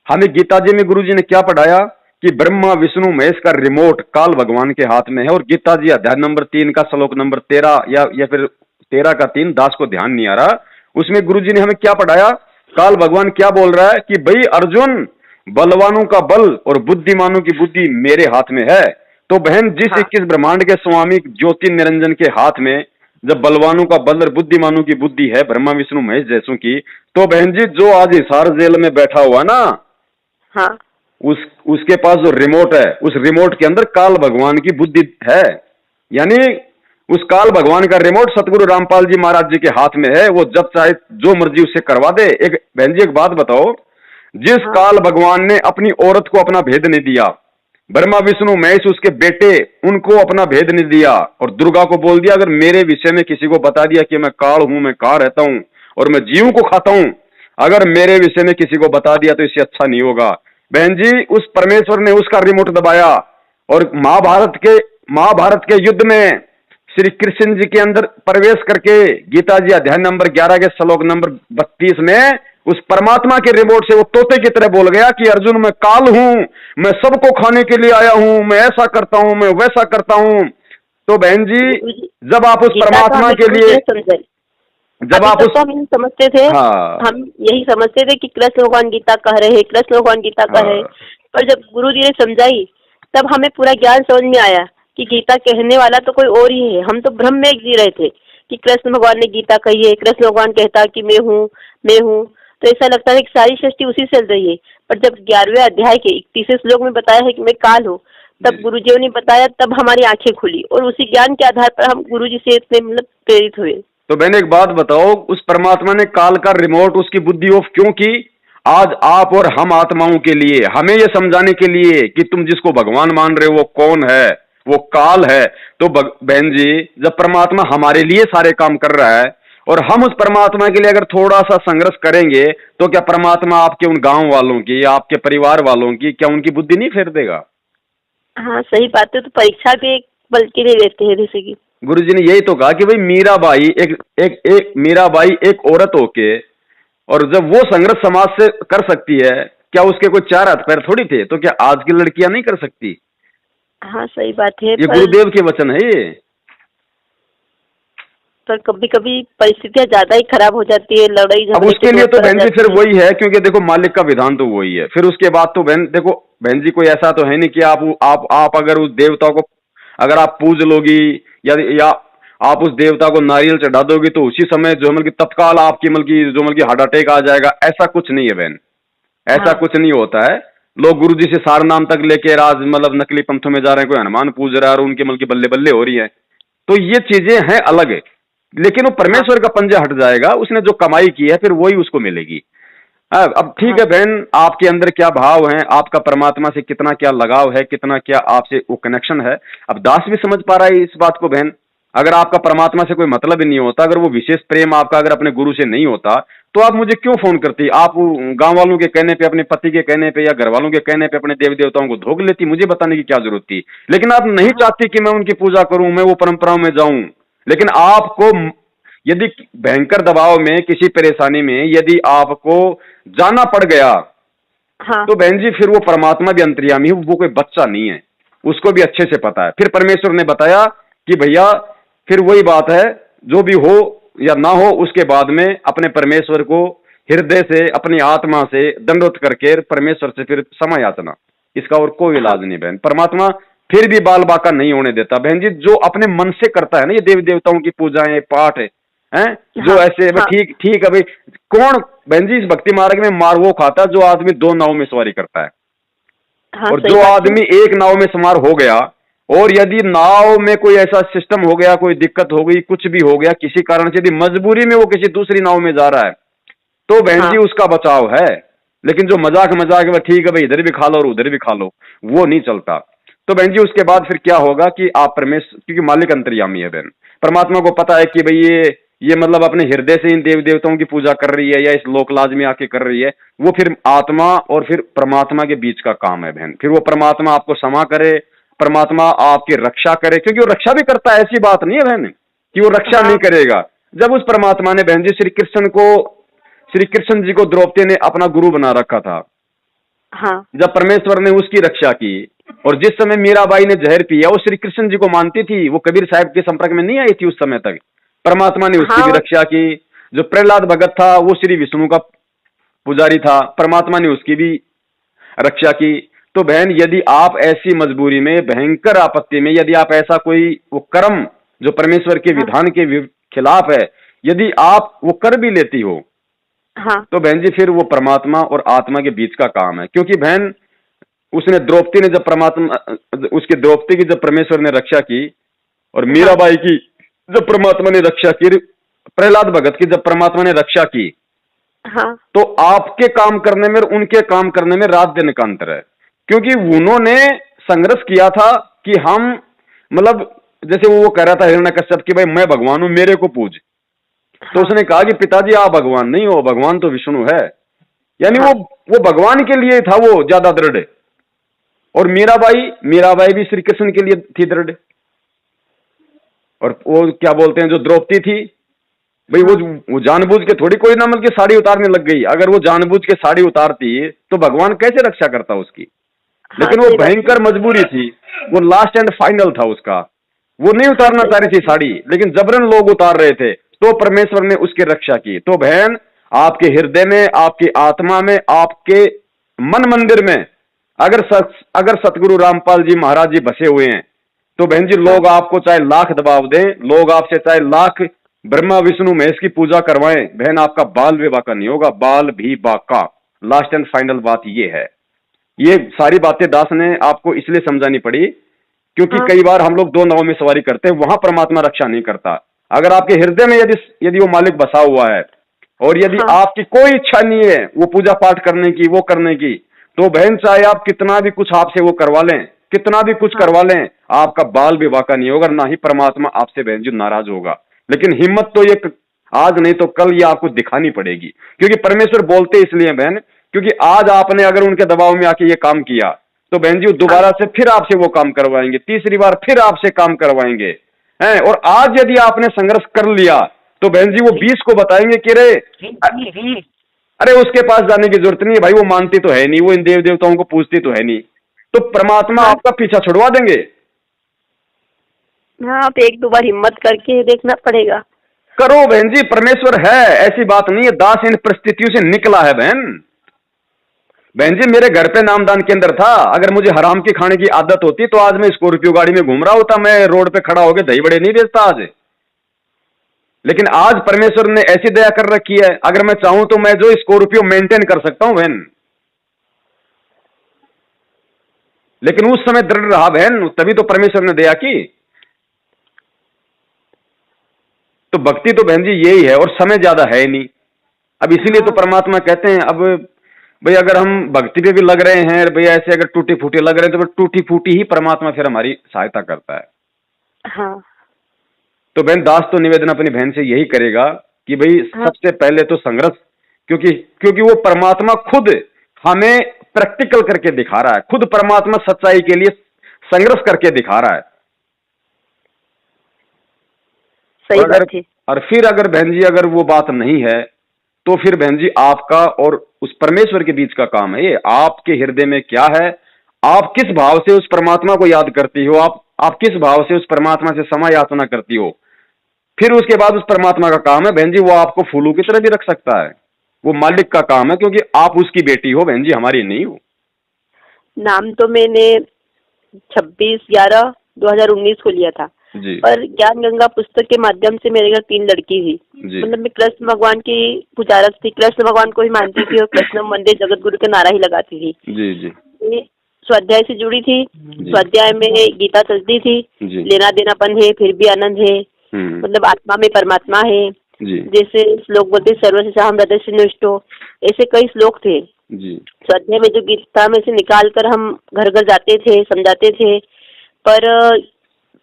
S1: हमें गीता जी में गुरुजी ने क्या पढ़ाया कि ब्रह्मा विष्णु महेश का रिमोट काल भगवान के हाथ में है। और गीता जी अध्याय नंबर 3 का श्लोक नंबर 13 या फिर 13 का 3, दास को ध्यान नहीं आ रहा, उसमें गुरुजी ने हमें क्या पढ़ाया, काल भगवान क्या बोल रहा है कि भाई अर्जुन, बलवानों का बल और बुद्धिमानों की बुद्धि मेरे हाथ में है। तो बहन, जिस 21 ब्रह्मांड के स्वामी ज्योति निरंजन के हाथ में जब बलवानों का बल और बुद्धिमानों की बुद्धि है, ब्रह्मा विष्णु महेश जैसों की, तो बहन जी जो आज हिसार जेल में बैठा हुआ ना,
S2: हाँ,
S1: उसके पास जो रिमोट है, उस रिमोट के अंदर काल भगवान की बुद्धि है। यानी उस काल भगवान का रिमोट सतगुरु रामपाल जी महाराज जी के हाथ में है। वो जब चाहे जो मर्जी उससे करवा दे। एक बहन जी, एक बात बताओ, जिस काल भगवान ने अपनी औरत को अपना भेद नहीं दिया, ब्रह्मा विष्णु महेश उसके बेटे, उनको अपना भेद नहीं दिया, और दुर्गा को बोल दिया अगर मेरे विषय में किसी को बता दिया कि मैं काल हूं, मैं कहां रहता हूं और मैं जीव को खाता हूं, अगर मेरे विषय में किसी को बता दिया तो इससे अच्छा नहीं होगा। बहन जी उस परमेश्वर ने उसका रिमोट दबाया और महाभारत के युद्ध में श्री कृष्ण जी के अंदर प्रवेश करके गीता जी अध्याय नंबर 11 के श्लोक नंबर 32 में उस परमात्मा के रिमोट से वो तोते की तरह बोल गया कि अर्जुन मैं काल हूं, मैं सबको खाने के लिए आया हूं, मैं ऐसा करता हूं, मैं वैसा करता हूं। तो बहन जी जब आप उस परमात्मा के लिए जब आप उस
S2: हम यही समझते थे,
S1: हाँ
S2: हम यही समझते थे कि कृष्ण भगवान गीता कह रहे हैं, कृष्ण भगवान गीता कह रहे हैं। पर जब गुरु जी ने समझाई तब हमें पूरा ज्ञान समझ में आया कि गीता कहने वाला तो कोई और ही है। हम तो भ्रम में जी रहे थे कि कृष्ण भगवान ने गीता कही है, कृष्ण भगवान कहता कि मैं हूँ मैं हूँ। तो ऐसा लगता है कि सारी सृष्टि उसी से चल रही है। पर जब 11वें अध्याय के 31वें श्लोक में बताया है कि मैं काल हूँ, तब गुरुजियों ने बताया, तब हमारी आंखें खुली और उसी ज्ञान के आधार पर हम गुरु जी से इतने मतलब प्रेरित हुए।
S1: तो मैंने एक बात बताओ, उस परमात्मा ने काल का रिमोट उसकी बुद्धि ऑफ क्यों की? आज आप और हम आत्माओं के लिए, हमें यह समझाने के लिए कि तुम जिसको भगवान मान रहे हो वो कौन है, वो काल है। तो बहन जी जब परमात्मा हमारे लिए सारे काम कर रहा है और हम उस परमात्मा के लिए अगर थोड़ा सा संघर्ष करेंगे तो क्या परमात्मा आपके उन गांव वालों की, आपके परिवार वालों की, क्या उनकी बुद्धि नहीं फेर देगा?
S2: हाँ सही बात है। तो परीक्षा भी एक पल के लिए लेते हैं, जैसे कि
S1: गुरुजी ने यही तो कहा कि भाई मीराबाई मीराबाई एक औरत होके, और जब वो संघर्ष समाज से कर सकती है, क्या उसके कोई 4 हाथ पैर थोड़ी थे? तो क्या आज की लड़कियां नहीं कर सकती?
S2: हाँ सही बात है।
S1: ये गुरुदेव के वचन है ये।
S2: पर कभी कभी परिस्थितियां ज्यादा ही खराब हो जाती है, लड़ाई
S1: अब
S2: झगड़े
S1: उसके लिए तो बहन जी फिर वही है, क्योंकि देखो मालिक का विधान तो वही है। फिर उसके बाद तो बहन देखो, बहन जी कोई ऐसा तो है नहीं कि आप अगर उस देवता को अगर आप पूज लोगी या आप उस देवता को नारियल चढ़ा दोगे तो उसी समय जो मतलब तत्काल आपकी मतलब की हार्ट अटैक आ जाएगा, ऐसा कुछ नहीं है बहन। ऐसा
S2: हाँ।
S1: कुछ नहीं होता है। लोग गुरुजी से सार नाम तक लेके राज मतलब नकली पंथों में जा रहे हैं, कोई हनुमान पूज रहा है और उनके मतलब बल्ले बल्ले हो रही है। तो ये चीजें हैं अलग है, लेकिन वो परमेश्वर का पंजा हट जाएगा, उसने जो कमाई की है फिर वही उसको मिलेगी। अब ठीक है बहन, आपके अंदर क्या भाव है, आपका परमात्मा से कितना क्या लगाव है, कितना क्या आपसे वो कनेक्शन है, अब दास भी समझ पा रहा है इस बात को बहन। अगर आपका परमात्मा से कोई मतलब ही नहीं होता, अगर वो विशेष प्रेम आपका अगर अपने गुरु से नहीं होता, तो आप मुझे क्यों फोन करती? आप गांव वालों के कहने पे, अपने पति के कहने पे या घर वालों के कहने पे अपने देवी देवताओं को धोख लेती, मुझे बताने की क्या जरूरत थी? लेकिन आप नहीं चाहती कि मैं उनकी पूजा करूं, मैं वो परंपराओं में जाऊं। लेकिन आपको यदि भयंकर दबाव में, किसी परेशानी में यदि आपको जाना पड़ गया,
S2: हाँ।
S1: तो बहन जी फिर वो परमात्मा भी अंतर्यामी है, वो कोई बच्चा नहीं है, उसको भी अच्छे से पता है। फिर परमेश्वर ने बताया कि भैया फिर वही बात है, जो भी हो या ना हो उसके बाद में अपने परमेश्वर को हृदय से, अपनी आत्मा से दंडवत करके परमेश्वर से फिर क्षमा याचना, इसका और कोई इलाज नहीं बहन। परमात्मा फिर भी बाल बाका नहीं होने देता बहन जी। जो अपने मन से करता है ना, ये देवी देवताओं की पूजाएं पाठ है, जो ऐसे ठीक ठीक है भाई। कौन बहन जी इस भक्ति मार्ग में मार वो खाता जो आदमी 2 नाव में सवारी करता है, और जो आदमी एक नाव में सवार हो गया, और यदि नाव में कोई ऐसा सिस्टम हो गया, कोई दिक्कत हो गई, कुछ भी हो गया किसी कारण से, यदि मजबूरी में वो किसी दूसरी नाव में जा रहा है, तो बहन जी उसका बचाव है। लेकिन जो मजाक मजाक ठीक है भाई इधर भी खा लो और उधर भी खा लो, वो नहीं चलता। तो बहन जी उसके बाद फिर क्या होगा कि आप परमेश्वर, क्योंकि मालिक अंतर्यामी है बहन, परमात्मा को पता है कि भाई ये मतलब अपने हृदय से इन देवी देवताओं की पूजा कर रही है या इस लोकलाज में आके कर रही है, वो फिर आत्मा और फिर परमात्मा के बीच का काम है बहन। फिर वो परमात्मा आपको क्षमा करे, परमात्मा आपकी रक्षा करे, क्योंकि वो रक्षा भी करता है, ऐसी बात नहीं है बहन कि वो रक्षा नहीं करेगा। जब उस परमात्मा ने बहन जी श्री कृष्ण जी को द्रौपदी ने अपना गुरु बना रखा था, जब परमेश्वर ने उसकी रक्षा की, और जिस समय मीराबाई ने जहर पिया वो श्री कृष्ण जी को मानती थी, वो कबीर साहब के संपर्क में नहीं आई थी उस समय तक, परमात्मा ने उसकी भी रक्षा की। जो प्रहलाद भगत था वो श्री विष्णु का पुजारी था, परमात्मा ने उसकी भी रक्षा की। तो बहन यदि आप ऐसी मजबूरी में, भयंकर आपत्ति में, यदि आप ऐसा कोई वो कर्म जो परमेश्वर के विधान के खिलाफ है, यदि आप वो कर भी लेती हो, तो बहन जी फिर वो परमात्मा और आत्मा के बीच का काम है। क्योंकि बहन उसने द्रौपदी ने जब द्रौपदी की जब परमेश्वर ने रक्षा की, और मीराबाई की जब परमात्मा ने रक्षा की, प्रहलाद भगत की जब परमात्मा ने रक्षा की, तो आपके काम करने में उनके काम करने में रात दिन का अंतर है। क्योंकि उन्होंने संघर्ष किया था कि हम मतलब जैसे वो कह रहा था हिरण्यकश्यप कि भाई मैं भगवान हूं, मेरे को पूज। तो उसने कहा कि पिताजी आप भगवान नहीं हो, भगवान तो विष्णु है, यानी वो भगवान के लिए था वो ज्यादा दृढ़। और मीराबाई भी श्री कृष्ण के लिए थी दृढ़। और वो क्या बोलते हैं जो द्रौपदी थी भाई, वो जानबूझ के थोड़ी कोई नमल की साड़ी उतारने लग गई। अगर वो जानबूझ के साड़ी उतारती तो भगवान कैसे रक्षा करता उसकी। लेकिन वो भयंकर मजबूरी थी, वो लास्ट एंड फाइनल था उसका। वो नहीं उतारना चाह रही थी साड़ी, लेकिन जबरन लोग उतार रहे थे, तो परमेश्वर ने उसकी रक्षा की। तो बहन, आपके हृदय में, आपकी आत्मा में, आपके मन मंदिर में अगर सतगुरु रामपाल जी महाराज जी बसे हुए हैं, तो बहन जी लोग आपको चाहे लाख दबाव दें, लोग आपसे चाहे लाख ब्रह्मा विष्णु महेश की पूजा करवाएं, बहन आपका बाल भी बाका नहीं होगा, बाल भी बाका। लास्ट एंड फाइनल बात ये है। ये सारी बातें दास ने आपको इसलिए समझानी पड़ी क्योंकि कई बार हम लोग दो नावों में सवारी करते हैं, वहां परमात्मा रक्षा नहीं करता। अगर आपके हृदय में यदि वो मालिक बसा हुआ है और यदि आपकी कोई इच्छा नहीं है वो पूजा पाठ करने की, वो करने की, तो बहन चाहे आप कितना भी कुछ आपसे वो करवा लें, कितना भी कुछ करवा लें, आपका बाल भी बाका नहीं होगा, ना ही परमात्मा आपसे बहन जी नाराज होगा। लेकिन हिम्मत तो ये आज नहीं तो कल ये आपको दिखानी पड़ेगी, क्योंकि परमेश्वर बोलते इसलिए बहन, क्योंकि आज आपने अगर उनके दबाव में आके ये काम किया तो बहन जी दोबारा से फिर आपसे वो काम करवाएंगे, तीसरी बार फिर आपसे काम करवाएंगे हैं। और आज यदि आपने संघर्ष कर लिया तो बहन जी वो 20 को बताएंगे कि अरे उसके पास जाने की जरूरत नहीं है भाई, वो मानती तो है नहीं, वो इन देव देवताओं को पूजती तो है नहीं। तो परमात्मा आपका पीछा छुड़वा देंगे।
S2: हाँ, आप एक दो बार हिम्मत करके देखना पड़ेगा।
S1: करो बहन जी, परमेश्वर है, ऐसी बात नहीं है। दास इन परिस्थितियों से निकला है बहन जी। मेरे घर पे नामदान केंद्र था, अगर मुझे हराम की खाने की आदत होती तो आज मैं स्कॉर्पियो गाड़ी में घूम रहा होता, मैं रोड पे खड़ा होकर दही बड़े नहीं बेचता आज। लेकिन आज परमेश्वर ने ऐसी दया कर रखी है, अगर मैं चाहूं तो मैं जो स्कॉर्पियो मेंटेन कर सकता हूं बहन। लेकिन उस समय दृढ़ रहा बहन, तभी तो परमेश्वर ने दया की। तो भक्ति तो बहन जी यही है, और समय ज्यादा है ही नहीं। अब इसीलिए तो परमात्मा कहते हैं, अब भाई अगर हम भक्ति पे भी लग रहे हैं भाई, ऐसे अगर टूटी फूटी लग रहे हैं तो टूटी फूटी ही परमात्मा फिर हमारी सहायता करता है।
S2: हाँ।
S1: तो बहन दास तो निवेदन अपनी बहन से यही करेगा कि भाई सबसे पहले तो संघर्ष, क्योंकि वो परमात्मा खुद हमें प्रैक्टिकल करके दिखा रहा है, खुद परमात्मा सच्चाई के लिए संघर्ष करके दिखा रहा है।
S2: सही बात है।
S1: और फिर अगर बहन जी अगर वो बात नहीं है तो फिर बहन जी आपका और उस परमेश्वर के बीच का काम है ये। आपके हृदय में क्या है, आप किस भाव से उस परमात्मा को याद करती हो, आप किस भाव से उस परमात्मा से समय याचना करती हो, फिर उसके बाद उस परमात्मा का काम है बहन जी वो आपको फूलों की तरह भी रख सकता है। वो मालिक का काम है, क्योंकि आप उसकी बेटी हो बहन जी, हमारी नहीं हो।
S2: नाम तो मैंने 26/11/2019 को लिया था जी। पर ज्ञान गंगा पुस्तक के माध्यम से मेरे घर 3 लड़की थी। मतलब मैं कृष्ण भगवान की पुजारक थी, कृष्ण भगवान को ही मानती थी और कृष्ण मंदिर जगत गुरु का नारा ही लगाती थी जी जी। स्वाध्याय से जुड़ी थी, स्वाध्याय में गीता चलती थी, लेना देनापन है फिर भी आनंद है, मतलब आत्मा में परमात्मा है। जैसे श्लोक बोलते सर्वशिषा हृदय से निष्ठो, ऐसे कई श्लोक थे स्वाध्याय में जो गीता में से निकाल कर हम घर घर जाते थे, समझाते थे, पर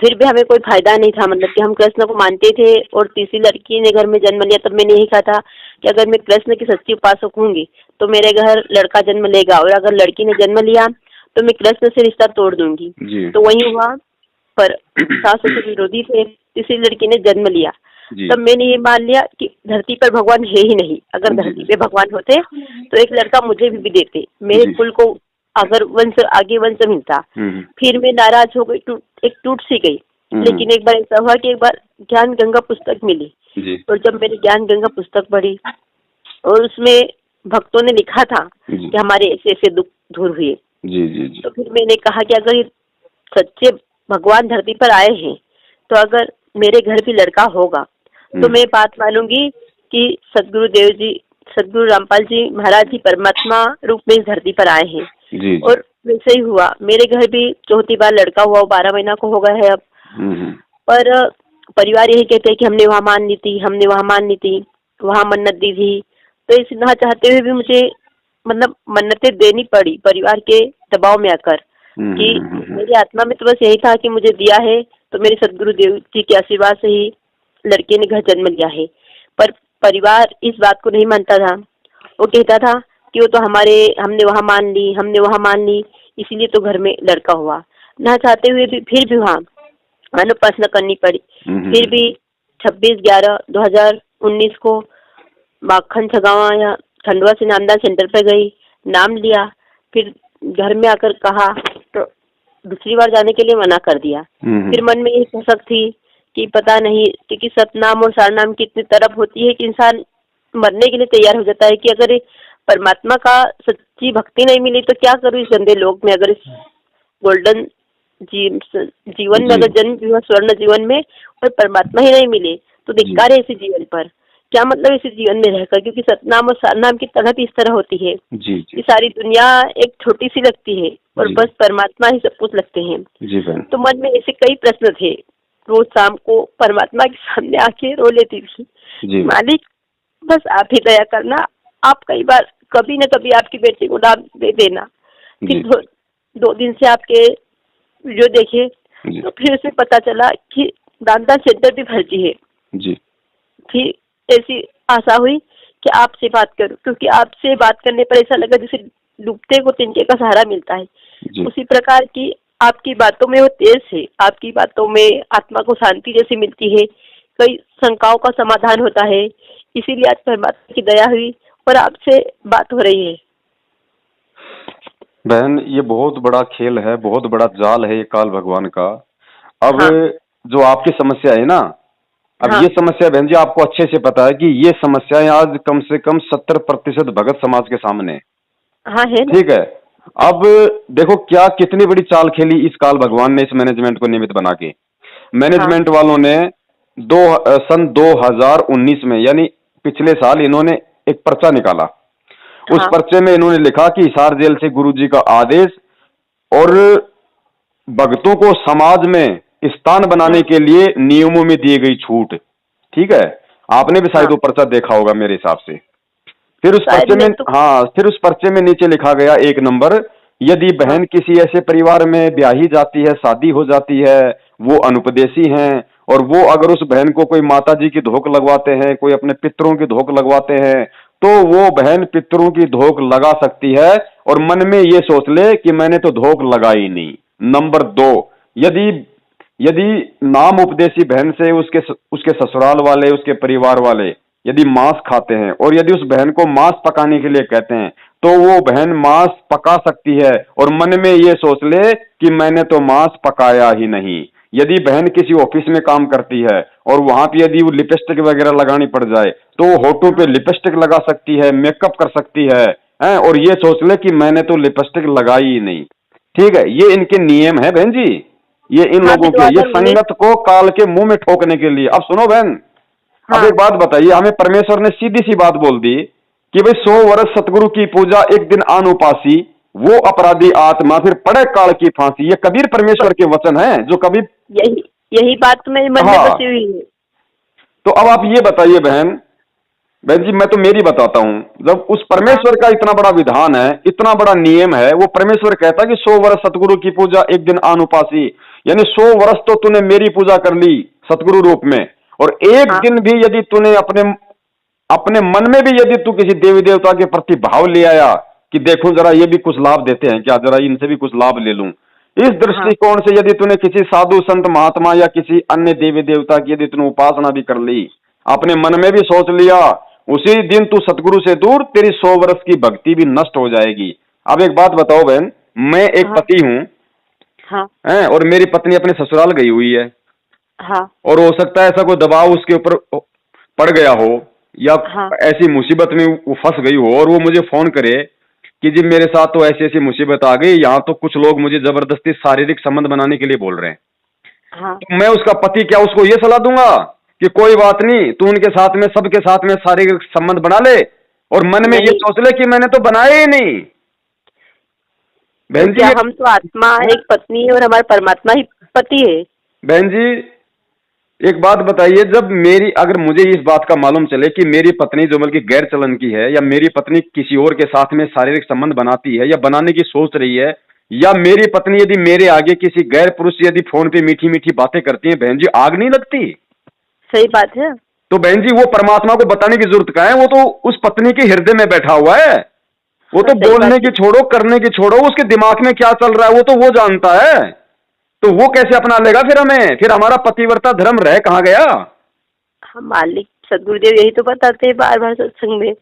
S2: फिर भी हमें कोई फायदा नहीं था। मतलब कि हम कृष्ण को मानते थे और तीसरी लड़की ने घर में जन्म लिया, तब मैंने यही कहा था कि अगर मैं कृष्ण की सच्ची उपासक होंगी तो मेरे घर लड़का जन्म लेगा, और अगर लड़की ने जन्म लिया तो मैं कृष्ण से रिश्ता तोड़ दूंगी। तो वही हुआ, पर सास ससुर विरोधी थे, तीसरी लड़की ने जन्म लिया। तब मैंने ये मान लिया कि धरती पर भगवान है ही नहीं, अगर धरती पे भगवान होते तो एक लड़का मुझे भी देते, मेरे कुल को अगर वंश आगे वंश मिलता। फिर मैं नाराज हो गई, टूट सी गई। लेकिन एक बार ऐसा हुआ कि एक बार ज्ञान गंगा पुस्तक मिली, और जब मैंने ज्ञान गंगा पुस्तक पढ़ी और उसमें भक्तों ने लिखा था कि हमारे ऐसे ऐसे दुख दूर हुए, तो फिर मैंने कहा कि अगर ये सच्चे भगवान धरती पर आए हैं तो अगर मेरे घर भी लड़का होगा तो मैं बात मानूंगी कि सदगुरु रामपाल जी महाराज जी परमात्मा रूप में इस धरती पर आए हैं। और वैसे ही हुआ, मेरे घर भी चौथी बार लड़का हुआ, 12 महीना को हो गया है अब। पर परिवार यही कहते हैं कि हमने वहाँ मान ली थी, वहाँ मन्नत दी थी, तो इस ना चाहते हुए भी मुझे मतलब मन्नतें देनी पड़ी परिवार के दबाव में आकर, कि मेरी आत्मा में तो बस यही था कि मुझे दिया है तो मेरे सदगुरु देव जी के आशीर्वाद से ही लड़के ने घर जन्म लिया है। पर परिवार इस बात को नहीं मानता था, वो कहता था कि वो तो हमने वहाँ मान ली, इसीलिए तो घर में लड़का हुआ। ना चाहते हुए भी फिर भी वहाँ अनुपासना करनी पड़ी। फिर भी 26/11/2019 को माखन छगावा या खंडवा से नामदान सेंटर पे गई, नाम लिया, फिर घर में आकर कहा तो दूसरी बार जाने के लिए मना कर दिया। फिर मन में ये कसक थी कि पता नहीं, क्योंकि सतनाम और सारनाम की इतनी तरफ होती है कि इंसान मरने के लिए तैयार हो जाता है कि अगर परमात्मा का सच्ची भक्ति नहीं मिली तो क्या करूँ इस गंदे लोक में, अगर इस गोल्डन जीवन में अगर जन्म जीवन स्वर्ण जीवन में और परमात्मा ही नहीं मिले तो धिक्कार है इसी जीवन पर। क्या मतलब इसी जीवन में रहकर, क्योंकि सतनाम और सारनाम की तड़प इस तरह होती है कि सारी दुनिया एक छोटी सी लगती है और बस परमात्मा ही सब कुछ लगते हैं। तो मन में ऐसे कई प्रश्न थे। रोज शाम को परमात्मा के सामने आके रो लेती थी, मालिक बस आप ही दया करना, आप कभी न कभी आपकी बेटी को नाम दे देना। फिर 2 दिन से आपके वीडियो देखे तो फिर उसमें पता चला कि नामदान सेंटर भी भर्ती है जी। फिर ऐसी आशा हुई कि आपसे बात करूं, क्योंकि आपसे बात करने पर ऐसा लगा जैसे डूबते को तिनके का सहारा मिलता है। उसी प्रकार की आपकी बातों में वो तेज है, आपकी बातों में आत्मा को शांति जैसी मिलती है, कई शंकाओं का समाधान होता है। इसीलिए आज परमात्मा की दया हुई और आपसे बात हो रही है।
S1: बहन, ये बहुत बड़ा खेल है, बहुत बड़ा जाल है ये काल भगवान का। अब जो आपकी समस्या है ना, अब ये समस्या बहन जी आपको अच्छे से पता है कि ये समस्याएं आज कम से कम 70% भगत समाज के सामने है। ठीक है, अब देखो क्या कितनी बड़ी चाल खेली इस काल भगवान ने इस मैनेजमेंट को निमित्त बना के। मैनेजमेंट वालों ने सन 2019 में यानी पिछले साल इन्होंने एक पर्चा निकाला। उस पर्चे में इन्होंने लिखा कि हिसार जेल से गुरुजी का आदेश और भक्तों को समाज में स्थान बनाने के लिए नियमों में दी गई छूट। ठीक है, आपने भी शायद वो पर्चा देखा होगा मेरे हिसाब से। फिर उस पर्चे में फिर उस पर्चे में नीचे लिखा गया 1 नंबर, यदि बहन किसी ऐसे परिवार में ब्याही जाती है, शादी हो जाती है, वो अनुपदेशी हैं और वो अगर उस बहन को कोई माता जी की धोख लगवाते हैं, कोई अपने पितरों की धोख लगवाते हैं, तो वो बहन पितरों की धोख लगा सकती है और मन में ये सोच ले कि मैंने तो धोख लगाई नहीं। नंबर 2, यदि नाम उपदेशी बहन से उसके ससुराल वाले, उसके परिवार वाले यदि मांस खाते हैं और यदि उस बहन को मांस पकाने के लिए कहते हैं तो वो बहन मांस पका सकती है और मन में ये सोच ले कि मैंने तो मांस पकाया ही नहीं। यदि बहन किसी ऑफिस में काम करती है और वहां पे यदि वो लिपस्टिक वगैरह लगानी पड़ जाए तो वो होठों पे लिपस्टिक लगा सकती है, मेकअप कर सकती है, और ये सोच ले कि मैंने तो लिपस्टिक लगाई ही नहीं। ठीक है, ये इनके नियम है बहन जी, ये इन लोगों के, ये संगत को काल के मुंह में ठोकने के लिए। अब सुनो बहन, अब एक बात बताइए, हमें परमेश्वर ने सीधी सी बात बोल दी कि भाई 100 वर्ष सतगुरु की पूजा, एक दिन अनुपासी, वो अपराधी आत्मा फिर पड़े काल की फांसी। ये कबीर परमेश्वर के वचन हैं जो कभी
S2: यही बात मेरे मन में बसी हुई है।
S1: तो अब आप ये बताइए बहन जी, मैं तो मेरी बताता हूं, जब उस परमेश्वर का इतना बड़ा विधान है, इतना बड़ा नियम है, वो परमेश्वर कहता है कि 100 वर्ष सतगुरु की पूजा, एक दिन अनुपासी, यानी 100 वर्ष तो तूने मेरी पूजा कर ली सतगुरु रूप में, और एक दिन भी यदि तूने अपने मन में भी यदि तू किसी देवी देवता के प्रति भाव ले आया कि देखूं जरा ये भी कुछ लाभ देते हैं क्या, जरा इनसे भी कुछ लाभ ले लूं, इस दृष्टिकोण से यदि तूने किसी साधु संत महात्मा या किसी अन्य देवी देवता की यदि तूने उपासना भी कर ली, अपने मन में भी सोच लिया, उसी दिन तू सतगुरु से दूर, तेरी 100 वर्ष की भक्ति भी नष्ट हो जाएगी। अब एक बात बताओ बहन, मैं एक पति हूं और मेरी पत्नी अपने ससुराल गई हुई है, और हो सकता है ऐसा कोई दबाव उसके ऊपर पड़ गया हो या ऐसी मुसीबत में वो फंस गई हो और वो मुझे फोन करे कि जी मेरे साथ तो ऐसी ऐसी मुसीबत आ गई, यहाँ तो कुछ लोग मुझे जबरदस्ती शारीरिक संबंध बनाने के लिए बोल रहे हैं। तो मैं उसका पति क्या उसको ये सलाह दूंगा कि कोई बात नहीं, तू उनके साथ में, सबके साथ में शारीरिक संबंध बना ले, और मन में ये सोच ले कि मैंने तो बनाया ही नहीं। बहन जी,
S2: हम तो आत्मा एक पत्नी है और हमारा परमात्मा ही पति है।
S1: बहन जी एक बात बताइए, जब अगर मुझे इस बात का मालूम चले कि मेरी पत्नी जो बल्कि गैर चलन की है, या मेरी पत्नी किसी और के साथ में शारीरिक संबंध बनाती है या बनाने की सोच रही है, या मेरी पत्नी यदि मेरे आगे किसी गैर पुरुष से यदि फोन पे मीठी मीठी बातें करती है, बहन जी आग नहीं लगती?
S2: सही बात है।
S1: तो बहन जी वो परमात्मा को बताने की जरूरत क्या है, वो तो उस पत्नी के हृदय में बैठा हुआ है। वो तो
S2: सही
S1: बोलने
S2: बात
S1: की
S2: है।
S1: छोड़ो, करने की छोड़ो, उसके दिमाग में क्या चल रहा है वो तो वो जानता है। तो वो कैसे अपना लेगा फिर हमें? फिर हमारा पतिव्रता धर्म रह कहाँ गया?
S2: हम मालिक सदगुरुदेव यही तो बताते हैं बार बार सत्संग में।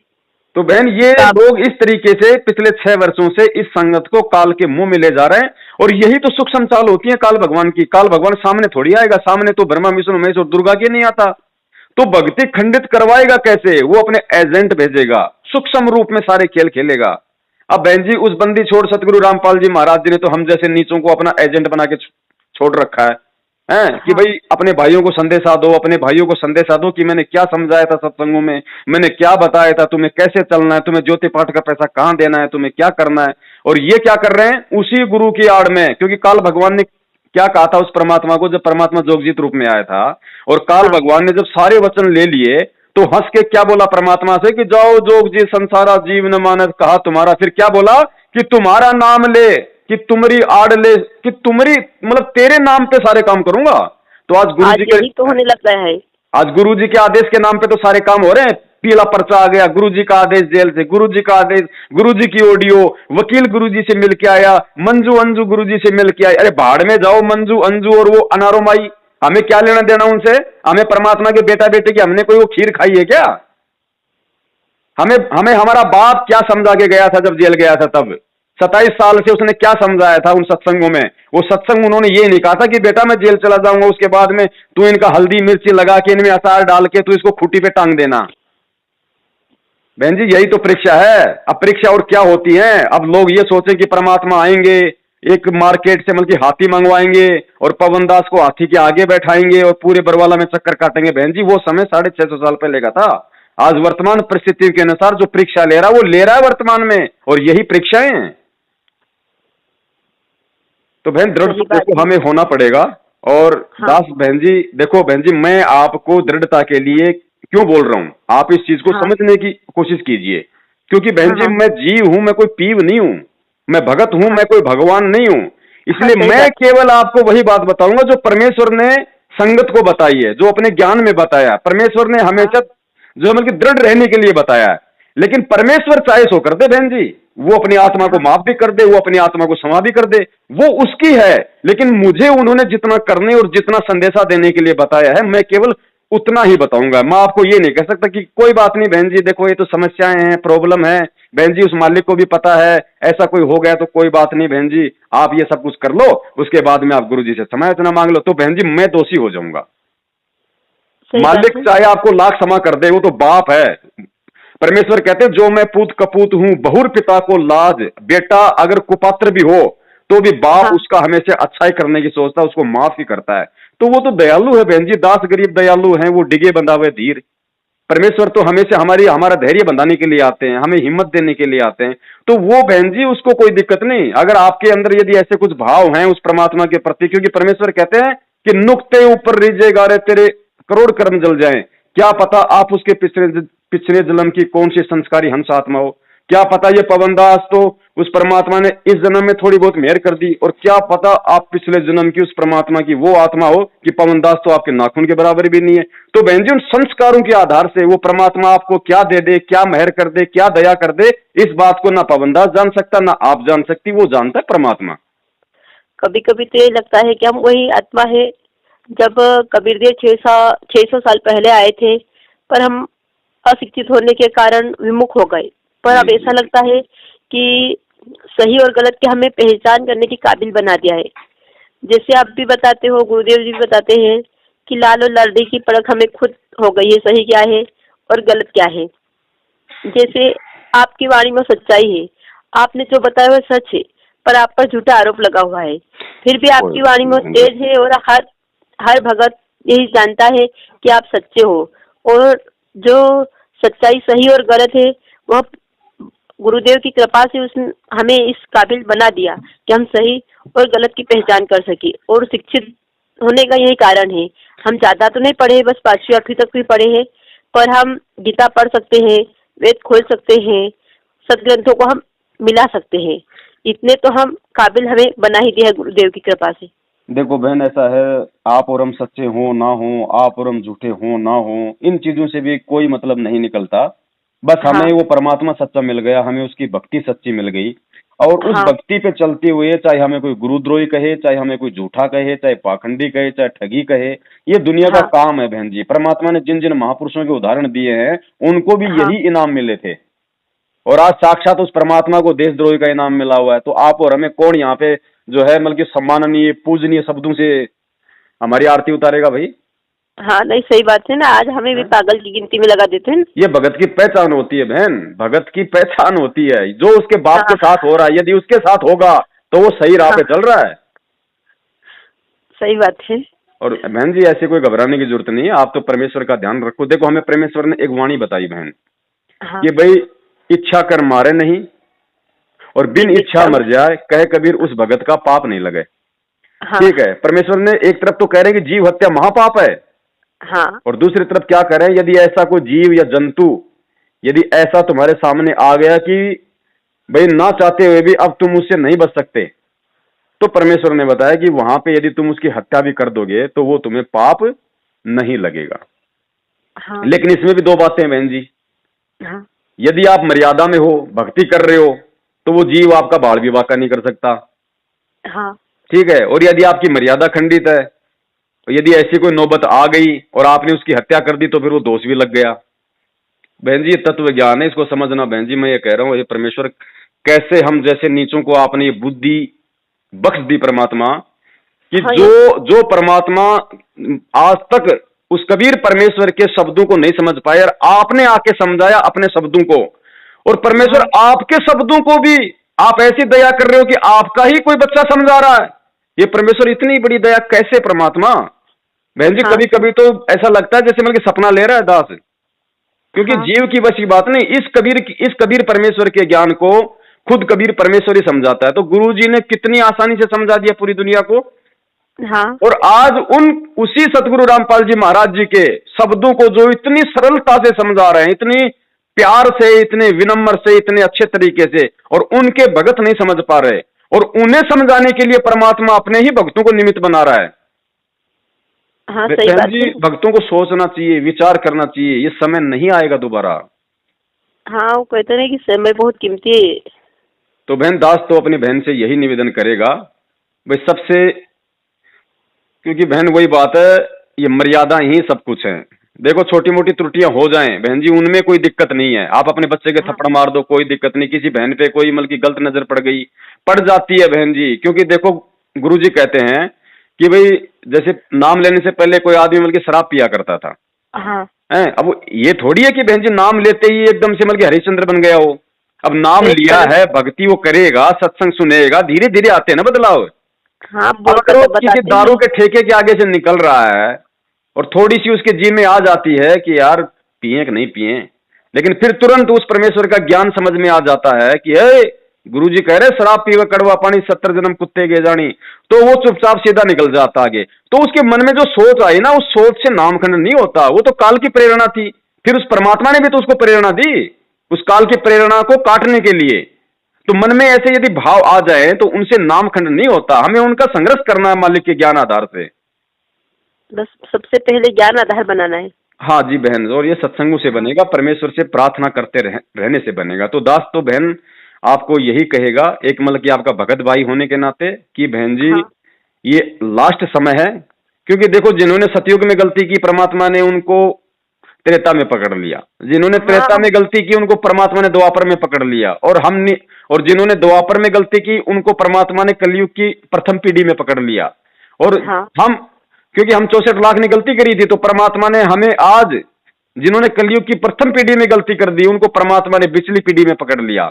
S1: तो बहन ये
S2: तो आप
S1: लोग इस तरीके से पिछले 6 वर्षों से इस संगत को काल के मुंह में ले जा रहे हैं। और यही तो सुख संचाल होती है काल भगवान की। काल भगवान सामने थोड़ी आएगा, सामने तो ब्रह्मा विष्णु महेश और दुर्गा के नहीं आता। तो भक्ति खंडित करवाएगा कैसे? वो अपने एजेंट भेजेगा, सूक्ष्म रूप में सारे खेल खेलेगा। अब बहन जी उस बंदी छोड़ सतगुरु रामपाल जी महाराज जी ने तो हम जैसे नीचों को अपना एजेंट बना के छोड़ रखा है हैं कि
S2: हाँ
S1: भाई अपने भाइयों को संदेशा दो, अपने भाइयों को संदेशा दो कि मैंने क्या समझाया था सत्संगों में, मैंने क्या बताया था, तुम्हें कैसे चलना है, तुम्हें ज्योति पाठ का पैसा कहां देना है, तुम्हें क्या करना है। और ये क्या कर रहे हैं उसी गुरु की आड़ में, क्योंकि काल भगवान ने क्या कहा था उस परमात्मा को जब परमात्मा जोगजीत रूप में आया था। और काल
S2: हाँ
S1: भगवान ने जब सारे वचन ले लिए तो हंस के क्या बोला परमात्मा से कि जाओ जोग जी संसारा जीव न मानस कहा तुम्हारा। फिर क्या बोला कि तुम्हारा नाम ले, कि तुम्हारी आड़ ले, कि तुम्हारी मतलब तेरे नाम पे सारे काम करूंगा। तो आज गुरु
S2: आज
S1: जी के
S2: यही तो होने लग रहा है।
S1: आज गुरु जी के आदेश के नाम पे तो सारे काम हो रहे हैं। पीला पर्चा आ गया, गुरु जी का आदेश जेल से, गुरु जी का आदेश, गुरु जी की ऑडियो, वकील गुरु जी से मिल के आया, मंजू अंजू गुरु जी से मिल के आई। अरे भाड़ में जाओ मंजू अंजू और वो अनारो माई, हमें क्या लेना देना उनसे? हमें परमात्मा के बेटा बेटे की हमने कोई वो खीर खाई है क्या? हमें हमें हमारा बाप क्या समझा के गया था जब जेल गया था तब? 27 साल से उसने क्या समझाया था उन सत्संगों में? वो सत्संग उन्होंने ये नहीं कहा था कि बेटा मैं जेल चला जाऊंगा उसके बाद में तू इनका हल्दी मिर्ची लगा के इनमें अचार डाल के तू इसको खूंटी पे टांग देना। बहन जी यही तो परीक्षा है। अब परीक्षा और क्या होती है? अब लोग ये सोचे कि परमात्मा आएंगे, एक मार्केट से मतलब हाथी मंगवाएंगे और पवन दास को हाथी के आगे बैठाएंगे और पूरे बरवाला में चक्कर काटेंगे। बहन जी वो समय 650 साल पहले का था। आज वर्तमान परिस्थिति के अनुसार जो परीक्षा ले रहा है वो ले रहा है वर्तमान में, और यही परीक्षाएं हैं। तो बहन दृढ़
S2: सही
S1: तो
S2: बात
S1: देखो
S2: है।
S1: हमें होना पड़ेगा। और
S2: हाँ
S1: दास बहन जी देखो बहन जी मैं आपको दृढ़ता के लिए क्यों बोल रहा हूं, आप इस चीज को
S2: हाँ
S1: समझने की कोशिश कीजिए। क्योंकि बहन
S2: हाँ
S1: जी
S2: हाँ
S1: मैं जीव हूं, मैं कोई पीव नहीं हूं, मैं भगत हूं,
S2: हाँ
S1: मैं कोई भगवान नहीं हूं।
S2: हाँ
S1: इसलिए
S2: सही
S1: मैं
S2: बात है।
S1: केवल आपको वही बात बताऊंगा जो परमेश्वर ने संगत को बताई है, जो अपने ज्ञान में बताया। परमेश्वर ने
S2: हाँ
S1: हमेशा जो मतलब दृढ़ रहने के लिए बताया है। लेकिन परमेश्वर चाहे सो कर दे बहन जी, वो अपनी आत्मा को
S2: हाँ
S1: माफ भी कर दे, वो अपनी आत्मा को क्षमा भी कर दे, वो उसकी है। लेकिन मुझे उन्होंने जितना करने और जितना संदेशा देने के लिए बताया है मैं केवल उतना ही बताऊंगा। मैं आपको ये नहीं कह सकता कि कोई बात नहीं बहन जी देखो ये तो समस्याएं हैं, प्रॉब्लम है। बहन जी उस मालिक को भी पता है, ऐसा कोई हो गया तो कोई बात नहीं बहन जी, आप ये सब कुछ कर लो, उसके बाद में आप गुरु जी से क्षमा इतना मांग लो। तो बहन जी मैं दोषी हो जाऊंगा।
S2: सही बात
S1: मालिक
S2: है।
S1: चाहे आपको लाख क्षमा कर दे, वो तो बाप है। परमेश्वर कहते हैं जो मैं पूत कपूत हूं बहुर पिता को लाज। बेटा अगर कुपात्र भी हो तो भी बाप
S2: हाँ
S1: उसका हमेशा अच्छा ही करने की सोचता है, उसको माफ ही करता है। तो वो तो दयालु है बहन जी, दास गरीब दयालु हैं, वो डिगे बंधा हुए धीर। परमेश्वर तो हमेशा हमारा धैर्य बंधाने के लिए आते हैं, हमें हिम्मत देने के लिए आते हैं। तो वो बहन जी उसको कोई दिक्कत नहीं अगर आपके अंदर यदि ऐसे कुछ भाव हैं उस परमात्मा के प्रति। क्योंकि परमेश्वर कहते हैं कि नुक्ते ऊपर रीझेगा रे तेरे करोड़ कर्म जल जाएं, क्या पता आप उसके पिछले जन्म की कौन सी संस्कारी हंस आत्मा हो। क्या पता ये पवनदास तो उस परमात्मा ने इस जन्म में थोड़ी बहुत मेहर कर दी, और क्या पता आप पिछले जन्म की उस परमात्मा की वो आत्मा हो कि पवनदास तो आपके नाखून के बराबर भी नहीं है। तो बहन जी उन संस्कारों के आधार से वो परमात्मा आपको क्या दे दे, क्या मेहर कर दे, क्या दया कर दे, इस बात को ना पवनदास जान सकता ना आप जान सकती, वो जानता है परमात्मा।
S2: कभी कभी तो ये लगता है कि हम वही आत्मा है जब कबीर देव 600 साल पहले आए थे, पर हम अशिक्षित होने के कारण विमुख हो गए। पर अब
S1: जी
S2: ऐसा
S1: जी
S2: लगता है कि सही और गलत की हमें पहचान करने की काबिल बना दिया है। जैसे आप भी बताते हो, गुरुदेव जी भी बताते हैं कि लाल और लाडली की परख हमें खुद हो गई है, सही क्या है और गलत क्या है। जैसे आपकी वाणी में सच्चाई है, आपने जो बताया वो सच है, पर आप पर झूठा आरोप लगा हुआ है। फिर भी
S1: कोई
S2: आपकी
S1: बात
S2: वाणी में
S1: नहीं जी।
S2: तेज है और हर भगत यही जानता है कि आप सच्चे हो। और जो सच्चाई सही और गलत है वह गुरुदेव की कृपा से उसने हमें इस काबिल बना दिया कि हम सही और गलत की पहचान कर सके। और शिक्षित होने का यही कारण है। हम ज्यादा तो नहीं पढ़े, बस 5वीं 8वीं तक भी पढ़े हैं, पर हम गीता पढ़ सकते हैं, वेद खोल सकते हैं, सदग्रंथों को हम मिला सकते हैं। इतने तो हम काबिल हमें बना ही दिया है गुरुदेव की कृपा से।
S1: देखो बहन ऐसा है, आप और हम सच्चे हो ना हो, आप और हम झूठे हो ना हो, इन चीजों से भी कोई मतलब नहीं निकलता। बस
S2: हाँ
S1: हमें वो परमात्मा सच्चा मिल गया, हमें उसकी भक्ति सच्ची मिल गई, और उस
S2: हाँ
S1: भक्ति पे चलते हुए चाहे हमें कोई गुरुद्रोही कहे, चाहे हमें कोई झूठा कहे, चाहे पाखंडी कहे, चाहे ठगी कहे, ये दुनिया का
S2: हाँ
S1: काम है बहन जी। परमात्मा ने जिन जिन महापुरुषों के उदाहरण दिए हैं उनको भी
S2: हाँ
S1: यही इनाम मिले थे, और आज साक्षात उस परमात्मा को देशद्रोही का इनाम मिला हुआ है। तो आप और हमें कौन यहाँ पे जो है मतलब कि सम्माननीय पूजनीय शब्दों से हमारी आरती उतारेगा भाई?
S2: हाँ, नहीं सही बात है ना, आज हमें भी पागल की गिनती में लगा देते हैं।
S1: ये भगत की पहचान होती है बहन, भगत की पहचान होती है। जो उसके बाप के
S2: हाँ
S1: साथ हो रहा है, यदि उसके साथ होगा तो वो सही राह पे
S2: हाँ,
S1: चल रहा है।
S2: सही बात है।
S1: और बहन जी ऐसे कोई घबराने की जरूरत नहीं है, आप तो परमेश्वर का ध्यान रखो। देखो हमें परमेश्वर ने एक वाणी बताई बहन
S2: हाँ,
S1: कि भाई इच्छा कर मारे नहीं, और बिन इच्छा मर जाए, कहे कबीर उस भगत का पाप नहीं लगे।
S2: हाँ
S1: ठीक है, परमेश्वर ने एक तरफ तो कह रहे हैं कि जीव हत्या महापाप है,
S2: हाँ
S1: और दूसरी तरफ क्या करें, यदि ऐसा कोई जीव या जंतु यदि ऐसा तुम्हारे सामने आ गया कि भाई ना चाहते हुए भी अब तुम उससे नहीं बच सकते, तो परमेश्वर ने बताया कि वहां पे यदि तुम उसकी हत्या भी कर दोगे तो वो तुम्हें पाप नहीं लगेगा।
S2: हाँ
S1: लेकिन इसमें भी दो बातें हैं बहन जी।
S2: हाँ
S1: यदि आप मर्यादा में हो, भक्ति कर रहे हो, तो वो जीव आपका बाल विवाह का नहीं कर सकता।
S2: हाँ
S1: ठीक है, और यदि आपकी मर्यादा खंडित है, तो यदि ऐसी कोई नौबत आ गई और आपने उसकी हत्या कर दी तो फिर वो दोष भी लग गया। बहन जी ये तत्व ज्ञान है, इसको समझना बहन जी। मैं ये कह रहा हूँ, ये परमेश्वर कैसे हम जैसे नीचों को आपने ये बुद्धि बख्श दी परमात्मा, कि
S2: हाँ,
S1: जो जो परमात्मा आज तक उस कबीर परमेश्वर के शब्दों को नहीं समझ पाए, और आपने आके समझाया अपने शब्दों को, और परमेश्वर
S2: हाँ
S1: आपके शब्दों को भी आप ऐसी दया कर रहे हो कि आपका ही कोई बच्चा समझा रहा है। ये परमेश्वर इतनी बड़ी दया कैसे परमात्मा? बहन जी
S2: हाँ
S1: कभी कभी तो ऐसा लगता है जैसे मतलब कि सपना ले रहा है दास, क्योंकि
S2: हाँ
S1: जीव की बस की बात नहीं, इस कबीर परमेश्वर के ज्ञान को खुद कबीर परमेश्वर ही समझाता है। तो गुरु जी ने कितनी आसानी से समझा दिया पूरी दुनिया को।
S2: हाँ
S1: और आज उसी सतगुरु रामपाल जी महाराज जी के शब्दों को जो इतनी सरलता से समझा रहे हैं, इतनी प्यार से, इतने विनम्र से, इतने अच्छे तरीके से, और उनके भगत नहीं समझ पा रहे, और उन्हें समझाने के लिए परमात्मा अपने ही भक्तों को निमित्त बना रहा है।
S2: हाँ, सही
S1: बहन
S2: बात
S1: जी
S2: है।
S1: भक्तों को सोचना चाहिए, विचार करना चाहिए, ये समय नहीं आएगा दोबारा।
S2: हाँ, वो कहते हैं कि समय बहुत कीमती है।
S1: तो बहन दास तो अपनी बहन से यही निवेदन करेगा भाई सबसे, क्योंकि बहन वही बात है, ये मर्यादा ही सब कुछ है। देखो छोटी मोटी त्रुटियां हो जाएं बहन जी, उनमें कोई दिक्कत नहीं है। आप अपने बच्चे के
S2: हाँ
S1: थप्पड़ मार दो, कोई दिक्कत नहीं। किसी बहन पे कोई मतलब की गलत नजर पड़ गई, पड़ जाती है बहन जी, क्योंकि देखो गुरुजी कहते हैं कि भाई जैसे नाम लेने से पहले कोई आदमी मतलब की शराब पिया करता था,
S2: हाँ
S1: है अब ये थोड़ी है कि बहन जी नाम लेते ही एकदम से मतलब हरिश्चंद्र बन गया हो। अब नाम
S2: तो
S1: लिया है, भक्ति वो करेगा, सत्संग सुनेगा, धीरे धीरे आते हैं ना बदलाव।
S2: हाँ,
S1: अब
S2: बोल
S1: अगर
S2: कर
S1: वो
S2: तो
S1: किसी
S2: बताते
S1: दारू
S2: हैं।
S1: के ठेके के आगे से निकल रहा है और थोड़ी सी उसके जी में आ जाती है कि यार पिए कि नहीं पिए, लेकिन फिर तुरंत उस परमेश्वर का ज्ञान समझ में आ जाता है कि हे गुरुजी कह रहे शराब पीवे कड़वा पानी 70 जन्म कुत्ते के जानी, तो वो चुपचाप सीधा निकल जाता आगे। तो उसके मन में जो सोच आई ना, उस सोच से नामखंड नहीं होता, वो तो काल की प्रेरणा थी। फिर उस परमात्मा ने भी तो उसको प्रेरणा दी, उस काल की प्रेरणा को काटने के लिए। तो मन में ऐसे यदि भाव आ जाए तो उनसे नामखंड नहीं होता, हमें उनका संघर्ष करना है मालिक के ज्ञान आधार से।
S2: बस सबसे पहले ज्ञान आधार बनाना है।
S1: हाँ जी बहन, और ये सत्संगों से बनेगा, परमेश्वर से प्रार्थना करते रहने से बनेगा। तो दास तो बहन आपको यही कहेगा, एक मतलब कि आपका भगत भाई होने के नाते, कि बहन जी
S2: हाँ
S1: ये लास्ट समय है। क्योंकि देखो जिन्होंने सतयुग में गलती की परमात्मा ने उनको त्रेता में पकड़ लिया, जिन्होंने त्रेता
S2: हाँ
S1: में गलती की उनको परमात्मा ने द्वापर में पकड़ लिया, और जिन्होंने द्वापर में गलती की उनको परमात्मा ने कलयुग की प्रथम पीढ़ी में पकड़ लिया। और
S2: हाँ
S1: हम, क्योंकि हम 64 लाख ने गलती करी थी, तो परमात्मा ने हमें आज जिन्होंने कलयुग की प्रथम पीढ़ी में गलती कर दी उनको परमात्मा ने पिछली पीढ़ी में पकड़ लिया।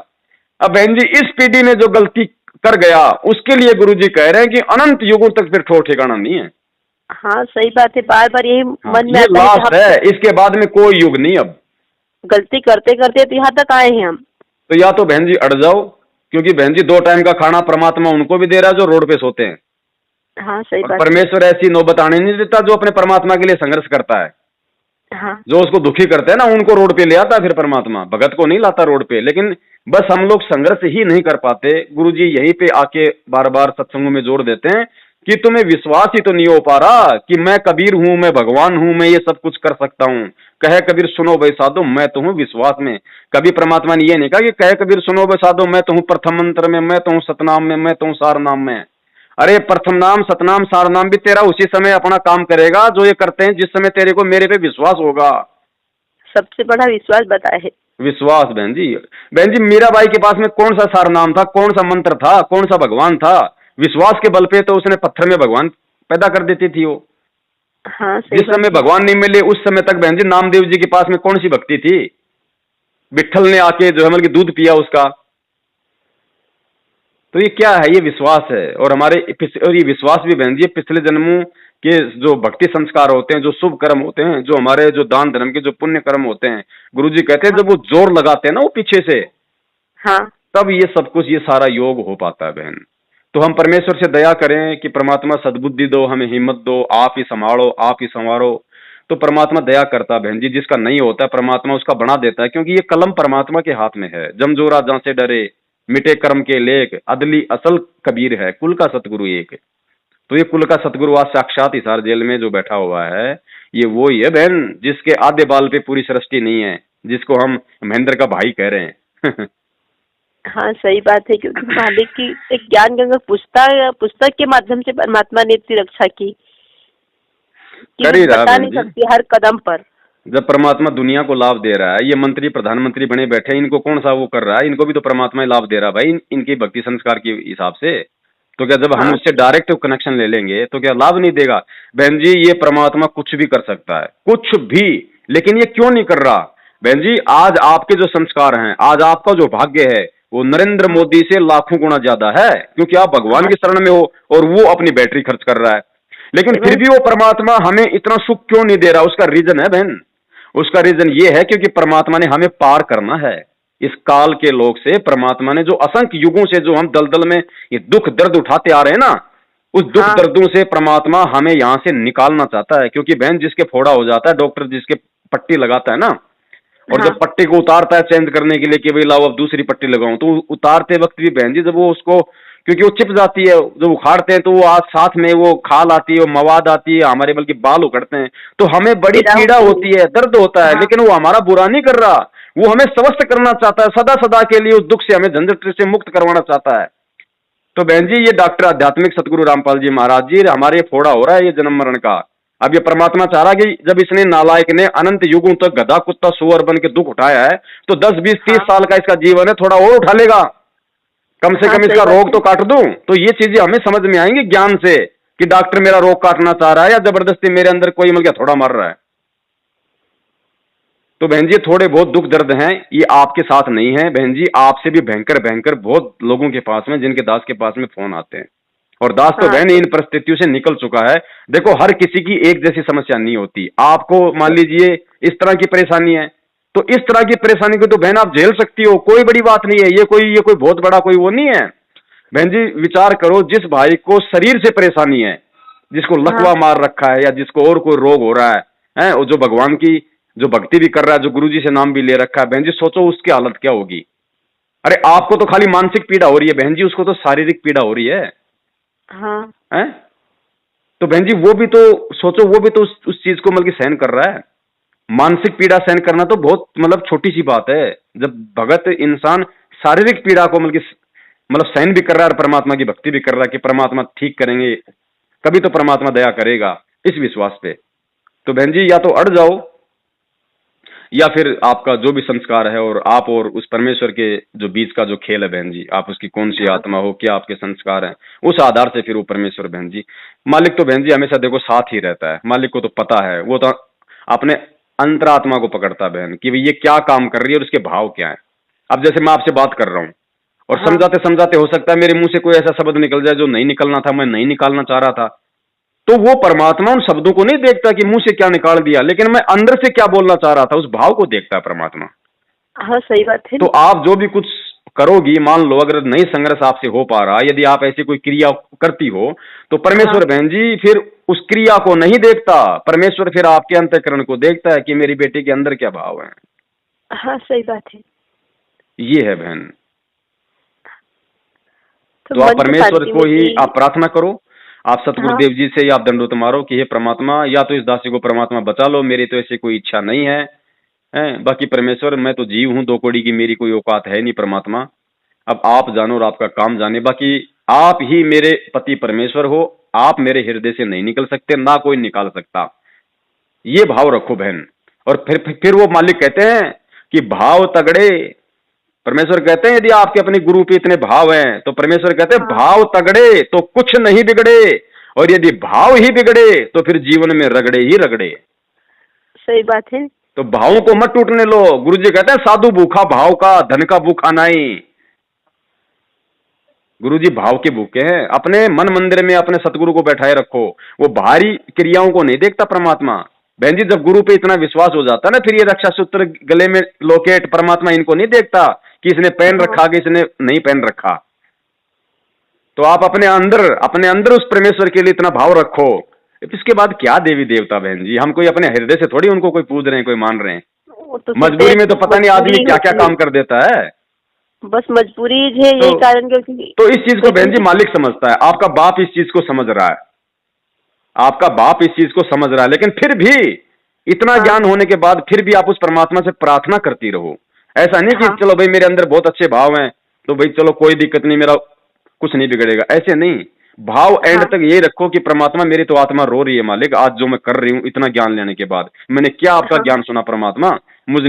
S1: अब बहन जी इस पीढ़ी में जो गलती कर गया उसके लिए गुरुजी कह रहे हैं कि अनंत युगों तक फिर ठोर ठिकाना नहीं है।
S2: हाँ, सही बात है। बार बार यही मन में
S1: ये
S2: आता है कि
S1: लास्ट
S2: हम
S1: है, इसके बाद में कोई युग नहीं। अब
S2: गलती करते करते तो यहाँ तक आए हैं हम।
S1: तो या तो बहन जी अड़ जाओ, क्योंकि बहन जी 2 टाइम का खाना परमात्मा उनको भी दे रहा है जो रोड पे सोते हैं,
S2: हाँ सही
S1: और
S2: बात है।
S1: परमेश्वर ऐसी नौबत आने नहीं देता जो अपने परमात्मा के लिए संघर्ष करता है।
S2: हाँ
S1: जो उसको दुखी करते हैं ना उनको रोड पे ले आता है फिर परमात्मा, भगत को नहीं लाता रोड पे। लेकिन बस हम लोग संघर्ष ही नहीं कर पाते। गुरुजी यहीं पे आके बार बार सत्संगों में जोड़ देते हैं कि तुम्हें विश्वास ही तो नहीं हो पा रहा कि मैं कबीर हूं, मैं भगवान हूं, मैं ये सब कुछ कर सकता हूं। कहे कबीर सुनो भाई साधो, मैं तो हूं विश्वास में। कभी परमात्मा ने ये नहीं कहा कि कहे कबीर सुनो भाई साधो, मैं तो हूं प्रथम मंत्र में, मैं तो हूं सतनाम में, मैं तो हूं सार नाम में। अरे प्रथम नाम, सतनाम, सार नाम भी तेरा उसी समय अपना काम करेगा जो ये करते हैं, जिस समय तेरे को मेरे पे विश्वास होगा।
S2: सबसे बड़ा विश्वास बताया है।
S1: विश्वास बहन जी। बहन जी, मीराबाई के पास में कौन सा सार नाम था, कौन सा मंत्र था, कौन सा भगवान था? विश्वास के बल पे तो उसने पत्थर में भगवान पैदा कर देती थी वो।
S2: हाँ सही
S1: जिस समय
S2: बात है।
S1: भगवान नहीं मिले उस समय तक बहन जी नामदेव जी के पास में कौन सी भक्ति थी? विट्ठल ने आके जो है मतलब कि दूध पिया उसका। तो ये क्या है? ये विश्वास है। और और ये विश्वास भी बहन जी पिछले जन्मों के जो भक्ति संस्कार होते हैं, जो शुभ कर्म होते हैं, जो हमारे जो दान धर्म के जो पुण्य कर्म होते हैं, गुरुजी कहते हैं
S2: हाँ
S1: जब वो जोर लगाते हैं ना वो पीछे से,
S2: हाँ
S1: तब ये सब कुछ, ये सारा योग हो पाता है बहन। तो हम परमेश्वर से दया करें कि परमात्मा सद्बुद्धि दो, हमें हिम्मत दो, आप ही संभालो, आप ही संवारो। तो परमात्मा दया करता है बहन जी। जिसका नहीं होता परमात्मा उसका बना देता है, क्योंकि ये कलम परमात्मा के हाथ में है। जमजोरा जहां से डरे, मिटे कर्म के लेख, अदली असल कबीर है, कुल का सतगुरु एक। तो ये कुल का सतगुरु आज साक्षात हिसार जेल में जो बैठा हुआ है, ये वो ही है बहन जिसके आधे बाल पे पूरी सृष्टि नहीं है, जिसको हम महेंद्र का भाई कह रहे हैं।
S2: हाँ सही बात है, क्योंकि मालिक की एक ज्ञान गंगा पुस्तक के माध्यम से परमात्मा ने इतनी रक्षा की कि
S1: कर
S2: मैं
S1: ही रहा
S2: बता
S1: बहन
S2: नहीं
S1: जी।
S2: सकती हर कदम पर।
S1: जब परमात्मा दुनिया को लाभ दे रहा है, ये मंत्री प्रधानमंत्री बने बैठे हैं, इनको कौन सा वो कर रहा है? इनको भी तो परमात्मा ही लाभ दे रहा है भाई, इनके भक्ति संस्कार के हिसाब से। तो क्या जब हम
S2: हाँ
S1: उससे डायरेक्ट कनेक्शन ले लेंगे तो क्या लाभ नहीं देगा? बहन जी, ये परमात्मा कुछ भी कर सकता है, कुछ भी। लेकिन ये क्यों नहीं कर रहा? बहन जी, आज आपके जो संस्कार हैं, आज आपका जो भाग्य है, वो नरेंद्र
S2: हाँ
S1: मोदी से लाखों गुना ज्यादा है, क्योंकि आप भगवान
S2: हाँ
S1: की शरण में हो और वो अपनी बैटरी खर्च कर रहा है। लेकिन फिर
S2: एवं
S1: भी वो परमात्मा हमें इतना सुख क्यों नहीं दे रहा? उसका रीजन है बहन, उसका रीजन ये है क्योंकि परमात्मा ने हमें पार करना है। इस काल के लोग से परमात्मा ने जो असंख्य युगों से जो हम दलदल में ये दुख दर्द उठाते आ रहे हैं ना, उस दुख
S2: हाँ
S1: दर्दों से परमात्मा हमें यहां से निकालना चाहता है। क्योंकि बहन, जिसके फोड़ा हो जाता है, डॉक्टर जिसके पट्टी लगाता है ना, और
S2: हाँ
S1: जब पट्टी को उतारता है चेंज करने के लिए कि भाई लाओ अब दूसरी पट्टी लगाऊं, तो उतारते वक्त भी बहन जी जब वो उसको, क्योंकि वो चिप जाती है, जब उखाड़ते हैं तो वो आज साथ में वो खाल आती है, वो मवाद आती है, हमारे बल्कि बाल उखड़ते हैं, तो हमें बड़ी
S2: पीड़ा
S1: पीड़ा
S2: होती
S1: होती है, दर्द होता है।
S2: हाँ
S1: लेकिन वो हमारा बुरा नहीं कर रहा, वो हमें स्वस्थ करना चाहता है, सदा सदा के लिए उस दुख से, हमें झंझट से मुक्त करवाना चाहता है। तो बहन जी, ये डॉक्टर आध्यात्मिक सतगुरु रामपाल जी महाराज जी, हमारे ये फोड़ा हो रहा है ये जन्म मरण का। अब ये परमात्मा चाह रहा कि जब इसने नालायक ने अनंत युगों तक गधा कुत्ता सुअर बन के दुख उठाया है, तो 10 20 30
S2: हाँ
S1: साल का इसका जीवन है, थोड़ा और उठा लेगा। कम से
S2: हाँ
S1: कम
S2: सही
S1: इसका
S2: बात
S1: रोग
S2: है।
S1: तो काट दूं। तो ये चीजें हमें समझ में आएंगी ज्ञान से कि डॉक्टर मेरा रोग काटना चाह रहा है या जबरदस्ती मेरे अंदर कोई मतलब क्या थोड़ा मार रहा है। तो बहन जी, थोड़े बहुत दुख दर्द हैं, ये आपके साथ नहीं है बहन जी, आपसे भी भयंकर भयंकर बहुत लोगों के पास में, जिनके दास के पास में फोन आते हैं। और दास तो
S2: हाँ
S1: बहन इन परिस्थितियों से निकल चुका है। देखो, हर किसी की एक जैसी समस्या नहीं होती। आपको मान लीजिए इस तरह की परेशानी है, तो इस तरह की परेशानी को तो बहन आप झेल सकती हो, कोई बड़ी बात नहीं है। ये कोई बहुत बड़ा कोई वो नहीं है। बहन जी, विचार करो, जिस भाई को शरीर से परेशानी है, जिसको
S2: हाँ
S1: लकवा मार रखा है या जिसको और कोई रोग हो रहा है, और जो भगवान की जो भक्ति भी कर रहा है, जो गुरुजी से नाम भी ले रखा है, बहन जी सोचो उसकी हालत क्या होगी। अरे आपको तो खाली मानसिक पीड़ा हो रही है बहन जी, उसको तो शारीरिक पीड़ा हो रही है।
S2: हाँ
S1: हैं? तो बहन जी वो भी तो सोचो, वो भी तो उस चीज को मतलब कि सहन कर रहा है। मानसिक पीड़ा सहन करना तो बहुत मतलब छोटी सी बात है। जब भगत इंसान शारीरिक पीड़ा को मतलब सहन भी कर रहा है और परमात्मा की भक्ति भी कर रहा है कि परमात्मा ठीक करेंगे, कभी तो परमात्मा दया करेगा, इस विश्वास पे। तो बहन जी, या तो अड़ जाओ, या फिर आपका जो भी संस्कार है और आप और उस परमेश्वर के जो बीच का जो खेल है बहन जी, आप उसकी कौन सी
S2: हाँ
S1: आत्मा हो, क्या आपके संस्कार हैं, उस आधार से फिर वो परमेश्वर बहन जी, मालिक तो बहन जी हमेशा देखो साथ ही रहता है। मालिक को तो पता है, वो तो अपने अंतरात्मा को पकड़ता है बहन कि भाई ये क्या काम कर रही है और उसके भाव क्या है। अब जैसे मैं आपसे बात कर रहा हूँ और
S2: हाँ
S1: समझाते समझाते हो सकता है मेरे मुंह से कोई ऐसा शब्द निकल जाए जो नहीं निकलना था, मैं नहीं निकालना चाह रहा था। तो वो परमात्मा उन शब्दों को नहीं देखता कि मुंह से क्या निकाल दिया, लेकिन मैं अंदर से क्या बोलना चाह रहा था, उस भाव को देखता है परमात्मा।
S2: हाँ सही बात है।
S1: तो आप जो भी कुछ करोगी, मान लो अगर नहीं संघर्ष आपसे हो पा रहा, यदि आप ऐसी कोई क्रिया करती हो, तो
S2: हाँ
S1: परमेश्वर बहन जी फिर उस क्रिया को नहीं देखता, परमेश्वर फिर आपके अंतःकरण को देखता है कि मेरी बेटी के अंदर क्या भाव है।
S2: हाँ सही बात है।
S1: ये है बहन।
S2: तो
S1: तो आप
S2: मन को
S1: परमेश्वर
S2: शांति
S1: को ही
S2: मिलती।
S1: आप प्रार्थना करो। आप
S2: हाँ
S1: सतगुरुदेव जी से ही आप दंडोत मारो कि हे परमात्मा, या तो इस दासी को परमात्मा बचा लो, मेरी तो ऐसी कोई इच्छा नहीं है, हैं? बाकी परमेश्वर मैं तो जीव हूँ, 2 कौड़ी की मेरी कोई औकात है नहीं परमात्मा। अब आप जानो और आपका काम जाने, बाकी आप ही मेरे पति परमेश्वर हो, आप मेरे हृदय से नहीं निकल सकते, ना कोई निकाल सकता। ये भाव रखो बहन। और फिर वो मालिक कहते हैं कि भाव तगड़े, परमेश्वर कहते हैं यदि आपके अपने गुरु पे इतने भाव हैं तो परमेश्वर कहते हैं
S2: हाँ,
S1: भाव तगड़े तो कुछ नहीं बिगड़े, और यदि भाव ही बिगड़े तो फिर जीवन में रगड़े ही रगड़े।
S2: सही बात है।
S1: तो भावों को मत टूटने लो। गुरु जी कहते हैं साधु भूखा भाव का, धन का भूखा नहीं। गुरु जी भाव के भूखे हैं। अपने मन मंदिर में अपने सतगुरु को बैठाए रखो, वो बाहरी क्रियाओं को नहीं देखता परमात्मा। बहन जी, जब गुरु पे इतना विश्वास हो जाता है ना, फिर ये रक्षा सूत्र गले में लॉकेट परमात्मा इनको नहीं देखता कि इसने पहन
S2: हाँ
S1: रखा कि इसने नहीं पहन रखा। तो आप अपने अंदर उस परमेश्वर के लिए इतना भाव रखो। इसके बाद क्या देवी देवता बहन जी, हम कोई अपने हृदय से थोड़ी उनको कोई पूज रहे हैं, कोई मान रहे हैं।
S2: वो तो
S1: मजबूरी में तो पता नहीं आदमी
S2: मजबूरी
S1: क्या क्या
S2: होती है,
S1: काम कर देता है।
S2: बस मजबूरी है
S1: तो
S2: यही कारण, क्योंकि
S1: तो इस चीज को बहन जी मालिक समझता है, आपका बाप इस चीज को समझ रहा है, आपका बाप इस चीज को समझ रहा है, लेकिन फिर भी इतना
S2: हाँ
S1: ज्ञान होने के बाद फिर भी आप उस परमात्मा से प्रार्थना करती रहो। ऐसा नहीं कि
S2: हाँ
S1: चलो भाई मेरे अंदर बहुत अच्छे भाव हैं तो भाई चलो कोई दिक्कत नहीं, मेरा कुछ नहीं बिगड़ेगा, ऐसे नहीं। भाव एंड
S2: हाँ
S1: तक ये रखो कि परमात्मा मेरी तो आत्मा रो रही है मालिक, आज जो मैं कर रही हूं इतना ज्ञान लेने के बाद मैंने क्या आपका
S2: हाँ
S1: ज्ञान सुना परमात्मा, मुझ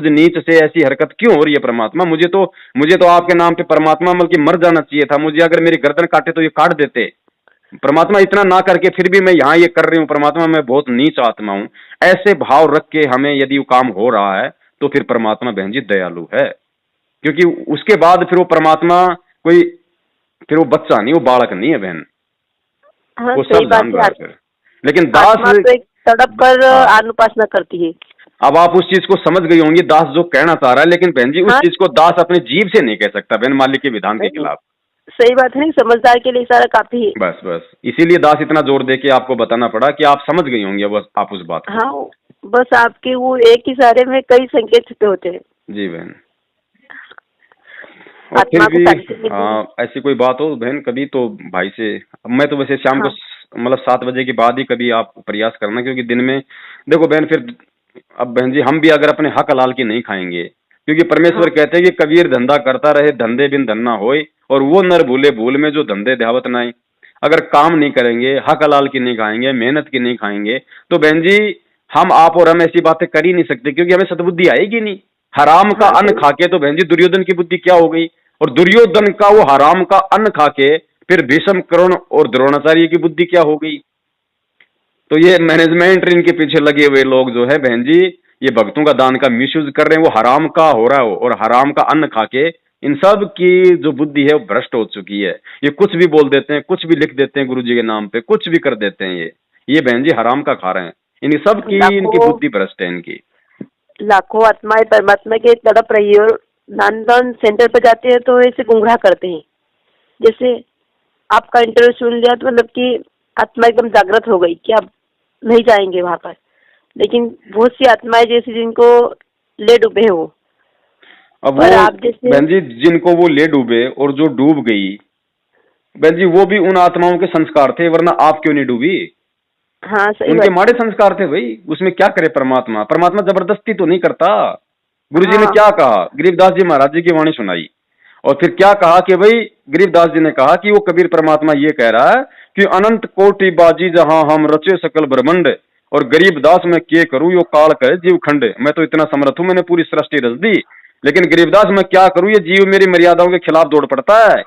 S1: नीच से ऐसी हरकत क्यों हो रही है परमात्मा। मुझे तो आपके नाम पे परमात्मा बल्कि मर जाना चाहिए था, मुझे अगर मेरी गर्दन काटे तो ये काट देते परमात्मा, इतना ना करके फिर भी मैं यहाँ ये कर रही हूँ परमात्मा, मैं बहुत नीच आत्मा हूँ। ऐसे भाव रख के हमें यदि वो काम हो रहा है तो फिर परमात्मा बहन जी दयालु है, क्योंकि उसके बाद फिर वो परमात्मा कोई, फिर वो बच्चा नहीं, वो बालक नहीं है बहन,
S2: हाँ,
S1: वो
S2: सही
S1: सब
S2: बात
S1: जान
S2: है।
S1: रहा है फिर। लेकिन
S2: आत्मा
S1: दास,
S2: तो एक तड़प कर
S1: हाँ,
S2: अनुपासना करती है।
S1: अब आप उस चीज को समझ गई होंगी दास जो कहना चाह रहा है, लेकिन बहन जी उस
S2: हाँ
S1: चीज को दास अपने जीभ से नहीं कह सकता बहन, मालिक के विधान के
S2: नहीं,
S1: खिलाफ।
S2: सही बात है, समझदार के लिए इशारा काफी है।
S1: बस बस इसीलिए दास इतना जोर दे के आपको बताना पड़ा कि आप समझ गई होंगी बस आप उस बात को।
S2: हाँ, बस आपके वो एक इशारे में कई संकेत छुपे होते हैं।
S1: जी बहन। और फिर
S2: आत्मा को
S1: भी
S2: शांति मिलती है।
S1: हाँ, ऐसी कोई बात हो बहन कभी तो भाई से, मैं तो वैसे शाम को
S2: हाँ
S1: मतलब 7 बजे के बाद ही कभी आप प्रयास करना, क्योंकि दिन में देखो बहन फिर, अब बहन जी हम भी अगर अपने हक हलाल की नहीं खाएंगे, क्योंकि परमेश्वर
S2: हाँ
S1: कहते हैं कि कबीर धंधा करता रहे धंधे बिन धन ना होए, और वो नर भूले भूल में जो धंधे ध्यावत नाई। अगर काम नहीं करेंगे, हक हलाल की नहीं खाएंगे, मेहनत की नहीं खाएंगे, तो बहन जी हम आप और हम ऐसी बातें कर ही नहीं सकते, क्योंकि हमें सद्बुद्धि आएगी नहीं। हराम का
S2: हाँ
S1: अन्न
S2: सही।
S1: खा के तो बहन जी दुर्योधन की बुद्धि क्या हो गई, और दुर्योधन का वो हराम का अन्न खा के फिर भीष्म कर्ण और द्रोणाचार्य की बुद्धि क्या हो गई। तो ये मैनेजमेंट इनके पीछे लगे हुए लोग जो है बहन जी, ये भक्तों का दान का मिसयूज कर रहे हैं, वो हराम का हो रहा है, और हराम का अन्न खा के इन सब की जो बुद्धि है वो भ्रष्ट हो चुकी है। ये कुछ भी बोल देते हैं, कुछ भी लिख देते हैं गुरु जी के नाम पे, कुछ भी कर देते हैं। ये बहन जी हराम का खा रहे हैं, इन सब की इनकी
S2: लाखों
S1: बुद्धि भ्रष्ट है इनकी।
S2: लाखों आत्माएं परमात्मा के तड़प रही है, और नानदान सेंटर पर जाते हैं तो ऐसे गुमराह करते हैं। जैसे आपका इंटरव्यू सुन लिया तो मतलब कि आत्मा एकदम जागृत हो गई कि आप नहीं जाएंगे वहां पर, लेकिन बहुत सी आत्माएं जैसे जिनको ले डूबे हो।
S1: अब
S2: पर
S1: वो
S2: आप जैसे
S1: बहन जी जिनको वो ले डूबे और जो डूब गई बहन जी, वो भी उन आत्माओं के संस्कार थे, वरना आप क्यों नहीं डूबी।
S2: हाँ सही
S1: उनके
S2: बात।
S1: माड़े संस्कार थे भाई, उसमें क्या करे परमात्मा, परमात्मा जबरदस्ती तो नहीं करता। गुरुजी ने
S2: हाँ
S1: क्या कहा, गरीबदास जी महाराज जी की वाणी सुनाई, और फिर क्या कहा कि भाई गरीबदास जी ने कहा कि वो कबीर परमात्मा ये कह रहा है कि अनंत कोटि बाजी जहां हम रचे सकल ब्रह्मंड, और गरीबदास मैं क्या करूं यो काल करे जीव खंड। मैं तो इतना समर्थ हूं, मैंने पूरी सृष्टि रच दी, लेकिन गरीबदास मैं क्या करूं, ये जीव मेरी मर्यादाओं के खिलाफ दौड़ पड़ता है।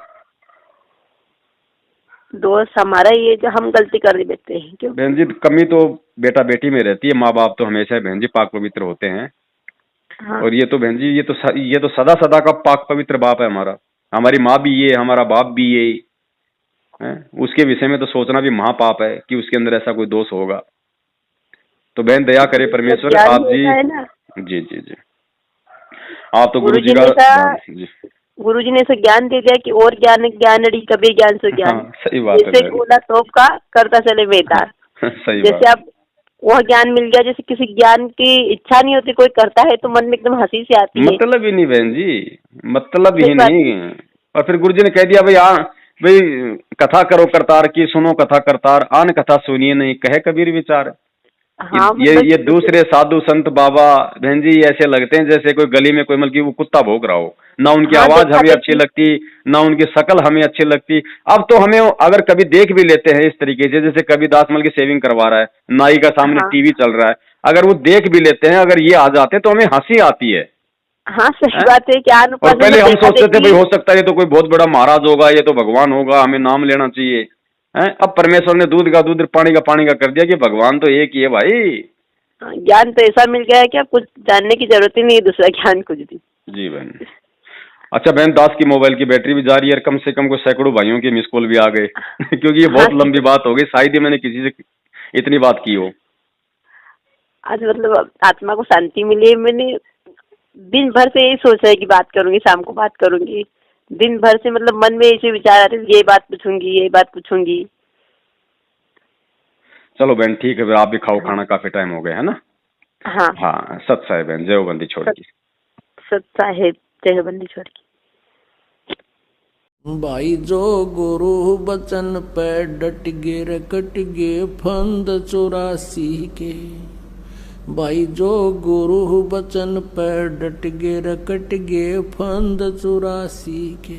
S2: दोष हमारा ये जो हम गलती कर देते हैं क्यों।
S1: बहन जी कमी तो बेटा बेटी में रहती है, माँ बाप तो हमेशा बहन जी पाक पवित्र होते हैं,
S2: हाँ
S1: और ये तो बहन जी ये तो सदा सदा का पाक पवित्र बाप है हमारा, हमारी माँ भी ये, हमारा बाप भी ये है। उसके विषय में तो सोचना भी महापाप है कि उसके अंदर ऐसा कोई दोष होगा। तो बहन दया करे परमेश्वर
S2: ज्ञान
S1: आप
S2: ही
S1: जी।
S2: ऐसा है ना।
S1: जी जी जी, आप तो गुरु जी
S2: गुरुजी
S1: का
S2: ने ऐसा
S1: हाँ, जी
S2: गुरुजी ने ऐसा ज्ञान दे दिया कि और ज्ञान ज्ञानड़ी कभी ज्ञान से ज्ञान।
S1: हाँ, सही बात है
S2: जैसे
S1: बहन।
S2: गोला तोप का करता चले बेतार।
S1: सही
S2: जैसे
S1: बात।
S2: आप वह ज्ञान मिल गया, जैसे किसी ज्ञान की इच्छा नहीं होती, कोई करता है तो मन में एकदम हंसी सी आती है।
S1: मतलब ही नहीं बहन जी, मतलब ही
S2: सही बात है।
S1: नहीं। और फिर गुरु जी ने कह दिया भाई हाँ, भाई कथा करो करतार की, सुनो कथा करतार, आन कथा सुनिए नहीं, कहे कबीर विचार।
S2: हाँ
S1: ये
S2: मतलब
S1: ये दूसरे साधु संत बाबा बहन जी ऐसे लगते हैं जैसे कोई गली में कोई मतलब कि वो कुत्ता भौंक रहा हो, ना उनकी
S2: हाँ
S1: आवाज
S2: देखा
S1: हमें अच्छी
S2: देखी।
S1: लगती, ना उनकी शक्ल हमें अच्छी लगती। अब तो हमें अगर कभी देख भी लेते हैं इस तरीके से, जैसे कभी दासमल की सेविंग करवा रहा है, नाई का सामने
S2: हाँ
S1: टीवी चल रहा है, अगर वो देख भी लेते हैं, अगर ये आ जाते हैं तो हमें हंसी आती है।
S2: हाँ सही
S1: हैं?
S2: बात है, क्या
S1: और
S2: अनुपात
S1: पहले
S2: मतलब
S1: हम
S2: देखा
S1: सोचते थे
S2: देखी।
S1: भाई हो सकता है ये तो कोई बहुत बड़ा महाराज होगा, ये तो भगवान होगा, हमें नाम लेना चाहिए। हैं? अब परमेश्वर ने दूध का दूध, पानी का कर दिया कि भगवान तो एक ही है भाई।
S2: हाँ, ज्ञान तो ऐसा मिल गया है कि अब कुछ जानने की जरूरत ही नहीं है, दूसरा ज्ञान कुछ भी।
S1: जी बहन। अच्छा बहन, दास की मोबाइल की बैटरी भी जा रही है, कम से कम कोई सैकड़ों भाइयों के मिस कॉल भी आ गए क्योंकि ये
S2: हाँ
S1: बहुत लंबी बात हो गई, शायद ही मैंने किसी से इतनी बात की हो।
S2: आज मतलब आत्मा को शांति मिली है। मैंने दिन भर से यही सोचा है कि बात करूंगी, शाम को बात करूंगी। दिन भर से मतलब मन में ऐसे विचार आ रहे थे, ये बात पूछूंगी, ये बात पूछूंगी।
S1: चलो बहन ठीक है, फिर आप भी खाओ
S2: हाँ
S1: खाना, काफी टाइम हो गया है ना।
S2: हाँ।
S1: हाँ सत साहेब बहन, जय बंदी छोड़ की।
S2: सत्ता है देहबंदी छोड़ की।
S3: भाई जो गुरु बचन पे डट गे रे कट गे फंद 84 के। भाई जो गुरु बचन पे डट गे रे कट गे फंद 84 के।